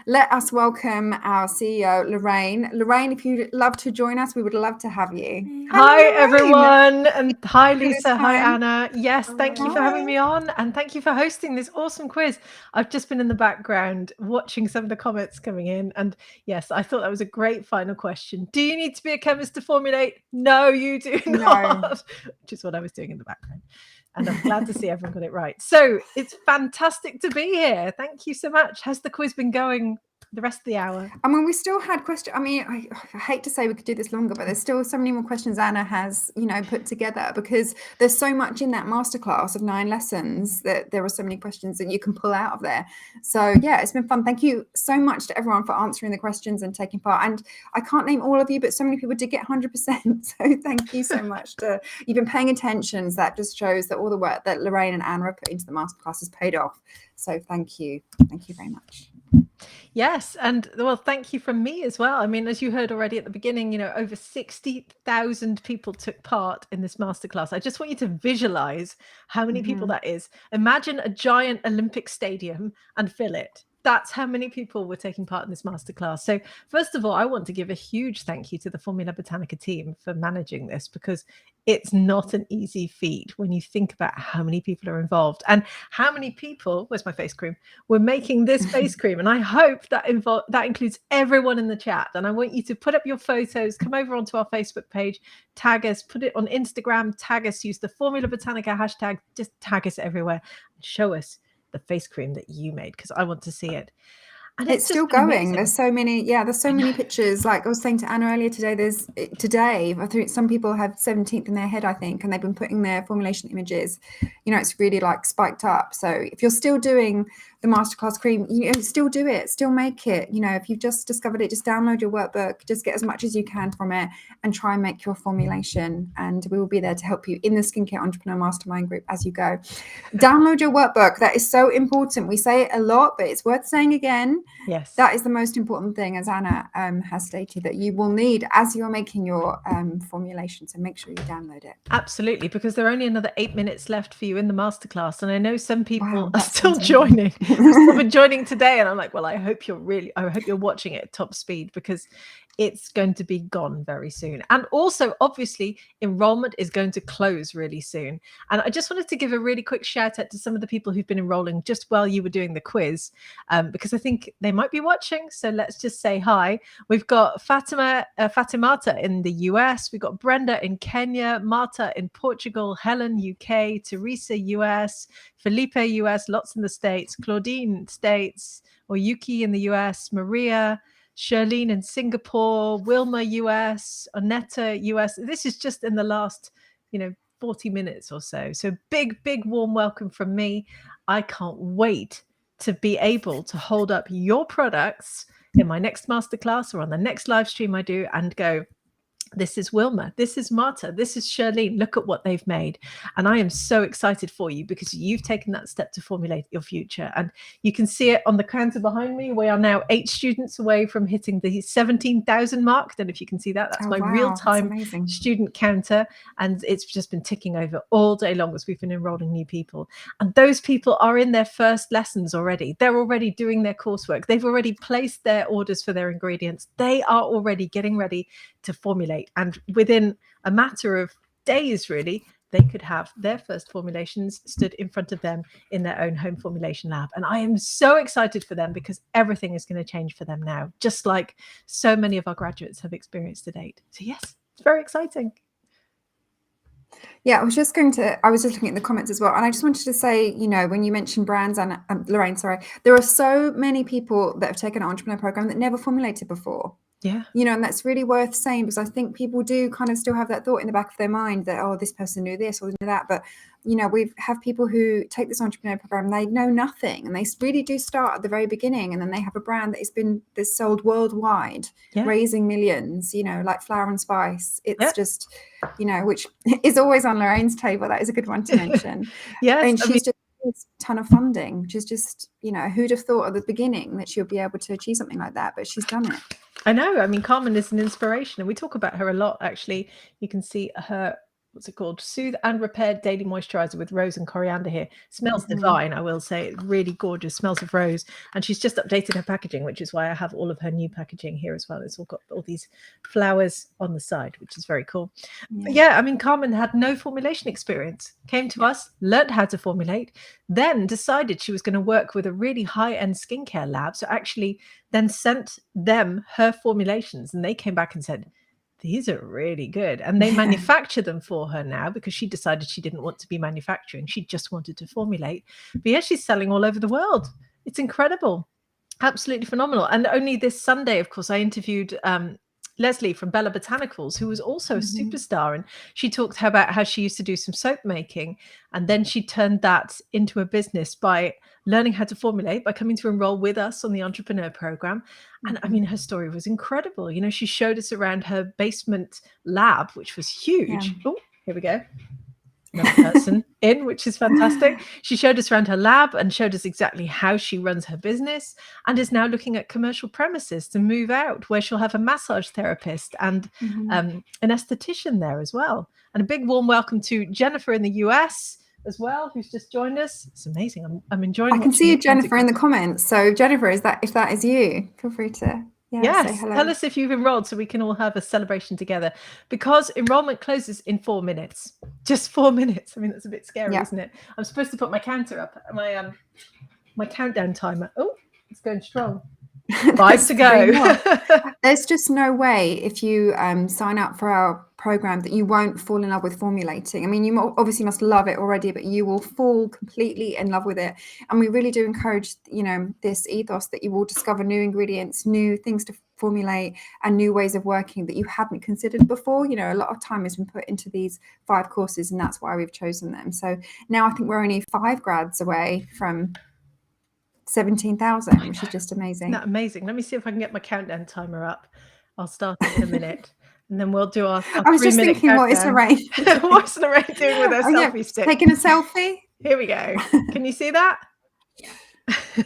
let us welcome our CEO, Lorraine. Lorraine, if you'd love to join us, we would love to have you. Hi, everyone. And hi, Lisa. Hi, Anna. Yes, thank you for having me on. And thank you for hosting this awesome quiz. I've just been in the background watching some of the comments coming in. And yes, I thought that was was a great final question. Do you need to be a chemist to formulate? No, you do No. not, which is what I was doing in the background. And I'm glad to see everyone got it right. So it's fantastic to be here. Thank you so much. How's the quiz been going the rest of the hour? I mean, we still had questions. I mean, I hate to say we could do this longer, but there's still so many more questions Anna has, put together, because there's so much in that masterclass of 9 lessons that there are so many questions that you can pull out of there. So yeah, it's been fun. Thank you so much to everyone for answering the questions and taking part. And I can't name all of you, but so many people did get 100%. So thank you so much. You've been paying attention. So that just shows that all the work that Lorraine and Anna have put into the masterclass has paid off. So thank you. Thank you very much. Yes, and well, thank you from me as well. I mean, as you heard already at the beginning, over 60,000 people took part in this masterclass. I just want you to visualize how many people that is. Imagine a giant Olympic stadium and fill it. That's how many people were taking part in this masterclass. So first of all, I want to give a huge thank you to the Formula Botanica team for managing this, because it's not an easy feat when you think about how many people are involved and how many people, where's my face cream, were making this face cream. And I hope that includes everyone in the chat. And I want you to put up your photos, come over onto our Facebook page, tag us, put it on Instagram, tag us, use the Formula Botanica hashtag, just tag us everywhere and show us the face cream that you made, because I want to see it. And it's still going. Amazing. There's so many pictures. Like I was saying to Anna earlier today, I think some people have 17th in their head, I think, and they've been putting their formulation images. It's really like spiked up. So if you're still doing the masterclass cream, still do it, still make it. If you've just discovered it, just download your workbook, just get as much as you can from it and try and make your formulation. And we will be there to help you in the Skincare Entrepreneur Mastermind group as you go. Download your workbook. That is so important. We say it a lot, but it's worth saying again. Yes, that is the most important thing, as Anna has stated, that you will need as you're making your formulation. So make sure you download it. Absolutely, because there are only another 8 minutes left for you in the masterclass, and I know some people are still joining. I've been joining today, and I'm like, well, I hope you're watching it at top speed, because it's going to be gone very soon. And also, obviously, enrollment is going to close really soon. And I just wanted to give a really quick shout out to some of the people who've been enrolling just while you were doing the quiz, because I think they might be watching. So let's just say hi. We've got Fatimata in the US. We've got Brenda in Kenya, Marta in Portugal, Helen, UK, Teresa, US, Felipe, US, lots in the States, Claudine, States, or Yuki in the US, Maria, Charlene in Singapore, Wilma, US, Onetta, US. This is just in the last, 40 minutes or so. So big, warm welcome from me. I can't wait to be able to hold up your products in my next masterclass or on the next live stream I do and go, this is Wilma, this is Marta, this is Charlene, look at what they've made. And I am so excited for you, because you've taken that step to formulate your future. And you can see it on the counter behind me. We are now 8 students away from hitting the 17,000 mark. I don't know if you can see that. That's my real-time student counter. And it's just been ticking over all day long as we've been enrolling new people. And those people are in their first lessons already. They're already doing their coursework. They've already placed their orders for their ingredients. They are already getting ready to formulate. And within a matter of days, really, they could have their first formulations stood in front of them in their own home formulation lab. And I am so excited for them, because everything is going to change for them now, just like so many of our graduates have experienced to date. So yes, it's very exciting. Yeah, I was just looking at the comments as well. And I just wanted to say, when you mentioned brands, and Lorraine, sorry, there are so many people that have taken an entrepreneur program that never formulated before. Yeah. And that's really worth saying, because I think people do kind of still have that thought in the back of their mind that, oh, this person knew this or knew that. But, we have people who take this entrepreneur program, they know nothing, and they really do start at the very beginning. And then they have a brand that's sold worldwide, raising millions, like Flower and Spice. It's just, which is always on Lorraine's table. That is a good one to mention. And she's just a ton of funding, which is just, who'd have thought at the beginning that she'll be able to achieve something like that, but she's done it. I know. I mean, Carmen is an inspiration, and we talk about her a lot, actually. You can see her what's it called? Soothe and Repair Daily Moisturizer with rose and coriander here. Smells divine, I will say. Really gorgeous. Smells of rose. And she's just updated her packaging, which is why I have all of her new packaging here as well. It's all got all these flowers on the side, which is very cool. But yeah, I mean, Carmen had no formulation experience, came to us, learned how to formulate, then decided she was going to work with a really high-end skincare lab. So actually then sent them her formulations, and they came back and said, these are really good. And they manufacture them for her now, because she decided she didn't want to be manufacturing. She just wanted to formulate. But yeah, she's selling all over the world. It's incredible. Absolutely phenomenal. And only this Sunday, of course, I interviewed Leslie from Bella Botanicals, who was also a superstar. And she talked about how she used to do some soap making. And then she turned that into a business by learning how to formulate, by coming to enroll with us on the entrepreneur program. And I mean, her story was incredible. You know, she showed us around her basement lab, which was huge. Oh, here we go. Another person in, which is fantastic. She showed us around her lab and showed us exactly how she runs her business, and is now looking at commercial premises to move out, where she'll have a massage therapist and an esthetician there as well. And a big warm welcome to Jennifer in the US as well, who's just joined us. It's amazing. I'm enjoying. I can see you, Jennifer, in the comments. So Jennifer, if that is you, feel free to yes, say hello. Tell us if you've enrolled so we can all have a celebration together, because enrollment closes in 4 minutes. Just 4 minutes. I mean, that's a bit scary, isn't it? I'm supposed to put my counter up, my countdown timer. Oh, it's going strong. 5 to go. There's just no way, if you sign up for our program, that you won't fall in love with formulating. I mean, you obviously must love it already, but you will fall completely in love with it. And we really do encourage, you know, this ethos that you will discover new ingredients, new things to formulate, and new ways of working that you hadn't considered before. You know, a lot of time has been put into these 5 courses, and that's why we've chosen them. So now I think we're only 5 grads away from 17,000, which is just amazing. Isn't that amazing? Let me see if I can get my countdown timer up. I'll start in a minute, and then we'll do our I was just thinking, countdown. what is Lorraine? What's Lorraine doing with her selfie stick? Taking a selfie? Here we go. Can you see that?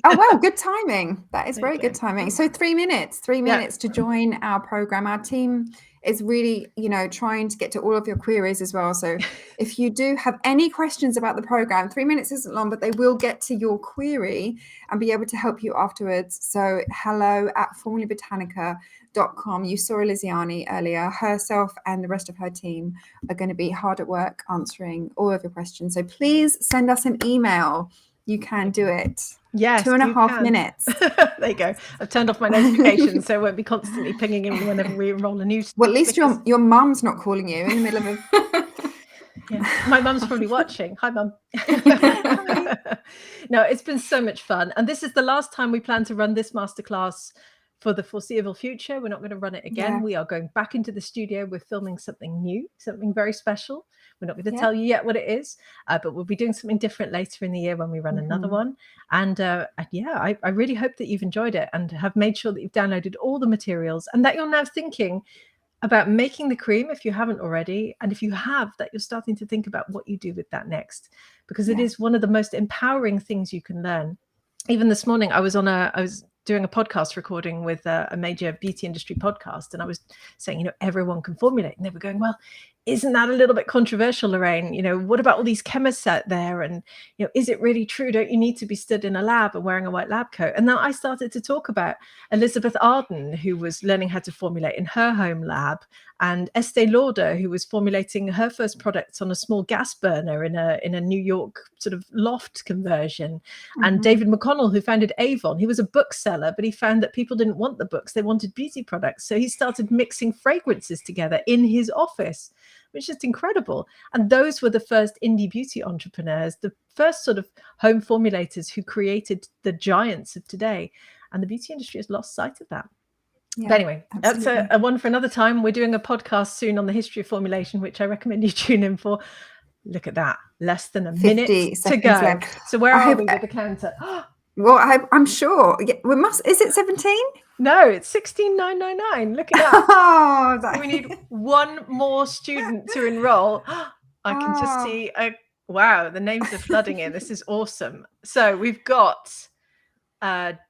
Oh, wow, good timing. That is very good timing. So 3 minutes to join our program. Our team is really, you know, trying to get to all of your queries as well. So if you do have any questions about the program, 3 minutes isn't long, but they will get to your query and be able to help you afterwards. So hello@formulabotanica.com. You saw Eliziani earlier. Herself and the rest of her team are going to be hard at work answering all of your questions. So please send us an email. You can do it. Yes, 2.5 minutes. There you go. I've turned off my notifications, so it won't be constantly pinging in whenever we roll a new. Well, at least your mum's not calling you in the middle of a. Yeah, my mum's probably watching. Hi, Mum. No, it's been so much fun, and this is the last time we plan to run this masterclass for the foreseeable future. We're not going to run it again. Yeah. We are going back into the studio. We're filming something new, something very special. We're not going to tell you yet what it is, but we'll be doing something different later in the year when we run another one. And yeah, I really hope that you've enjoyed it and have made sure that you've downloaded all the materials, and that you're now thinking about making the cream if you haven't already. And if you have, that you're starting to think about what you do with that next, because it is one of the most empowering things you can learn. Even this morning, I was doing a podcast recording with a major beauty industry podcast, and I was saying, you know, everyone can formulate, and they were going, well, isn't that a little bit controversial, Lorraine? You know, what about all these chemists out there? And, you know, is it really true? Don't you need to be stood in a lab and wearing a white lab coat? And then I started to talk about Elizabeth Arden, who was learning how to formulate in her home lab, and Estee Lauder, who was formulating her first products on a small gas burner in a New York sort of loft conversion. And David McConnell, who founded Avon, he was a bookseller, but he found that people didn't want the books, they wanted beauty products. So he started mixing fragrances together in his office, which is incredible. And those were the first indie beauty entrepreneurs, the first sort of home formulators who created the giants of today. And the beauty industry has lost sight of that. Yeah, but anyway, absolutely. That's a one for another time. We're doing a podcast soon on the history of formulation, which I recommend you tune in for. Look at that. Less than a minute to go. Left. So where are we with the counter? Well, I'm sure. We must. Is it 17? No, it's 16,999. Look at that. We need one more student to enroll. I can just see. Wow, the names are flooding in. This is awesome. So we've got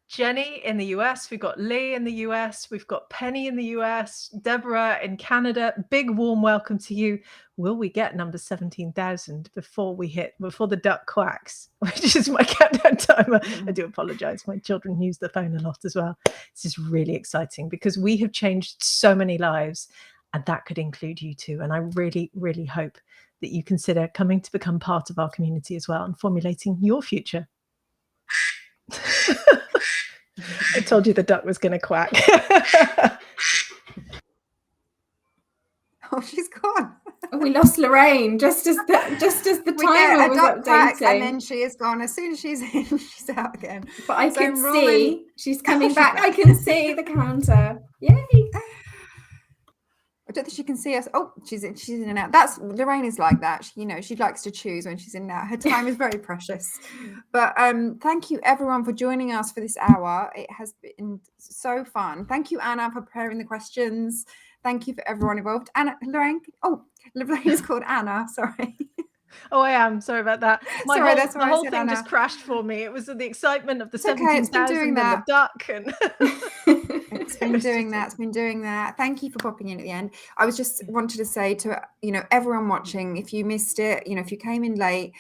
Jenny in the US, we've got Lee in the US, we've got Penny in the US, Deborah in Canada. Big warm welcome to you. will we get number 17,000 before the duck quacks, which is my countdown timer. I do apologize. My children use the phone a lot as well. This is really exciting because we have changed so many lives, and that could include you too. And I really, really hope that you consider coming to become part of our community as well and formulating your future. I told you the duck was going to quack. Oh, she's gone. Oh, we lost Lorraine just as the timer was updating, and then she is gone. As soon as she's in, she's out again. But I can see she's coming back. I can see the counter. Yay! I don't think she can see us. Oh, she's in and out. That's Lorraine is like that. She likes to choose when she's in and out. Her time is very precious. But thank you everyone for joining us for this hour. It has been so fun. Thank you, Anna, for preparing the questions. Thank you for everyone involved. Anna, Lorraine. Oh, Lorraine is called Anna. Sorry. Oh, I am. Sorry about that. The whole thing Anna. just crashed for me. It was the excitement of the 17,000 and the duck. And It's been doing that. It's been doing that. Thank you for popping in at the end. I was just wanted to say to everyone watching, if you missed it, if you came in late,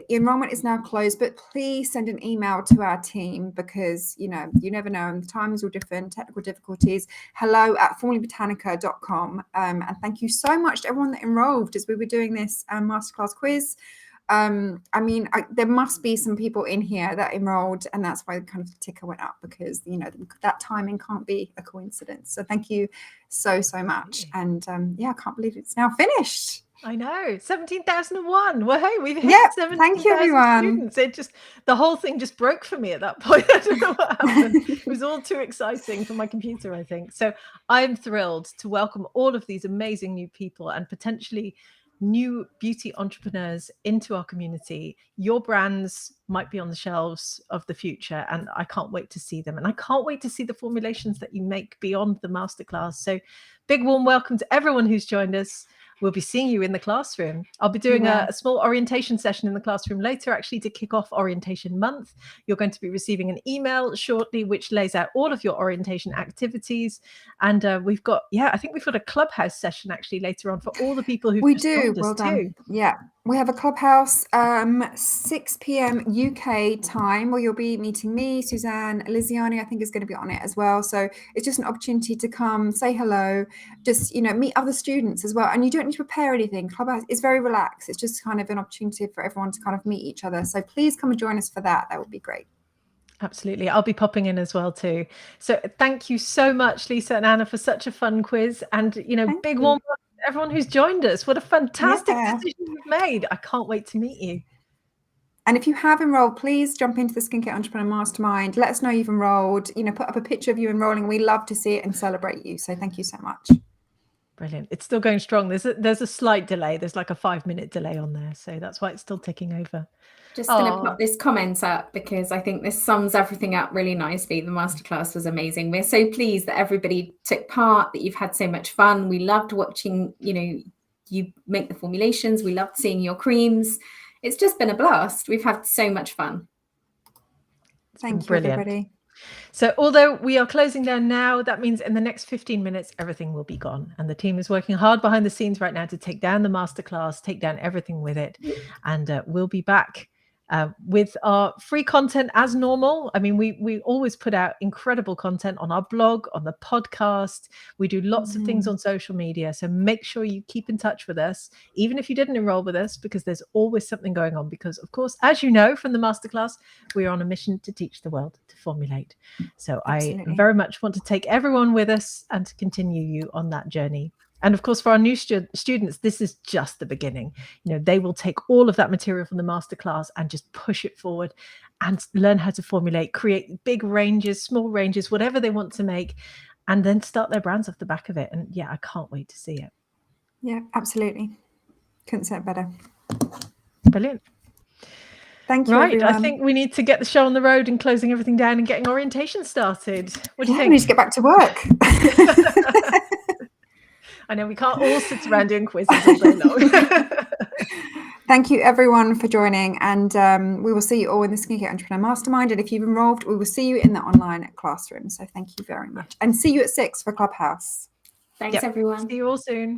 enrollment is now closed, but please send an email to our team because you never know, and the times are different, technical difficulties. hello@formulabotanica.com. And thank you so much to everyone that enrolled as we were doing this masterclass quiz. There must be some people in here that enrolled, and that's why kind of the ticker went up, because that timing can't be a coincidence. So thank you so much. And I can't believe it's now finished. I know, 17,001. Well, hey, we've hit 17,000 students. The whole thing just broke for me at that point. I don't know what happened. It was all too exciting for my computer, I think. So I'm thrilled to welcome all of these amazing new people and potentially new beauty entrepreneurs into our community. Your brands might be on the shelves of the future, and I can't wait to see them. And I can't wait to see the formulations that you make beyond the masterclass. So big warm welcome to everyone who's joined us. We'll be seeing you in the classroom. I'll be doing a small orientation session in the classroom later, actually, to kick off orientation month. You're going to be receiving an email shortly, which lays out all of your orientation activities. And we've got, I think we've got a clubhouse session actually later on for all the people who joined us too. Yeah, we have a clubhouse 6 p.m. UK time where you'll be meeting me, Suzanne, Liziani, I think is going to be on it as well. So it's just an opportunity to come, say hello, just, meet other students as well. And you don't need to prepare anything. Clubhouse is very relaxed. It's just kind of an opportunity for everyone to kind of meet each other. So please come and join us for that. That would be great. Absolutely. I'll be popping in as well too. So thank you so much, Lisa and Anna, for such a fun quiz. And, big warm welcome to everyone who's joined us. What a fantastic decision you've made. I can't wait to meet you. And if you have enrolled, please jump into the Skincare Entrepreneur Mastermind. Let us know you've enrolled. Put up a picture of you enrolling. We love to see it and celebrate you. So thank you so much. Brilliant. It's still going strong. There's a slight delay. There's like a 5-minute delay on there. So that's why it's still ticking over. Just going to pop this comment up because I think this sums everything up really nicely. The masterclass was amazing. We're so pleased that everybody took part, that you've had so much fun. We loved watching, you make the formulations. We loved seeing your creams. It's just been a blast. We've had so much fun. Thank you, everybody. So although we are closing down now, that means in the next 15 minutes, everything will be gone. And the team is working hard behind the scenes right now to take down the masterclass, take down everything with it. And we'll be back with our free content as normal. I mean, we always put out incredible content on our blog, on the podcast. We do lots of things on social media. So make sure you keep in touch with us, even if you didn't enroll with us, because there's always something going on. Because, of course, as you know from the masterclass, we are on a mission to teach the world to formulate. So I very much want to take everyone with us and to continue you on that journey. And of course, for our new students, this is just the beginning. They will take all of that material from the masterclass and just push it forward and learn how to formulate, create big ranges, small ranges, whatever they want to make, and then start their brands off the back of it. And I can't wait to see it. Yeah, absolutely. Couldn't say it better. Brilliant. Thank you, right, everyone. I think we need to get the show on the road and closing everything down and getting orientation started. What do you think? We need to get back to work. I know we can't all sit around doing quizzes all day long. Thank you, everyone, for joining. And we will see you all in the Skincare Entrepreneur Mastermind. And if you've enrolled, we will see you in the online classroom. So thank you very much. And see you at 6 for Clubhouse. Thanks, everyone. See you all soon.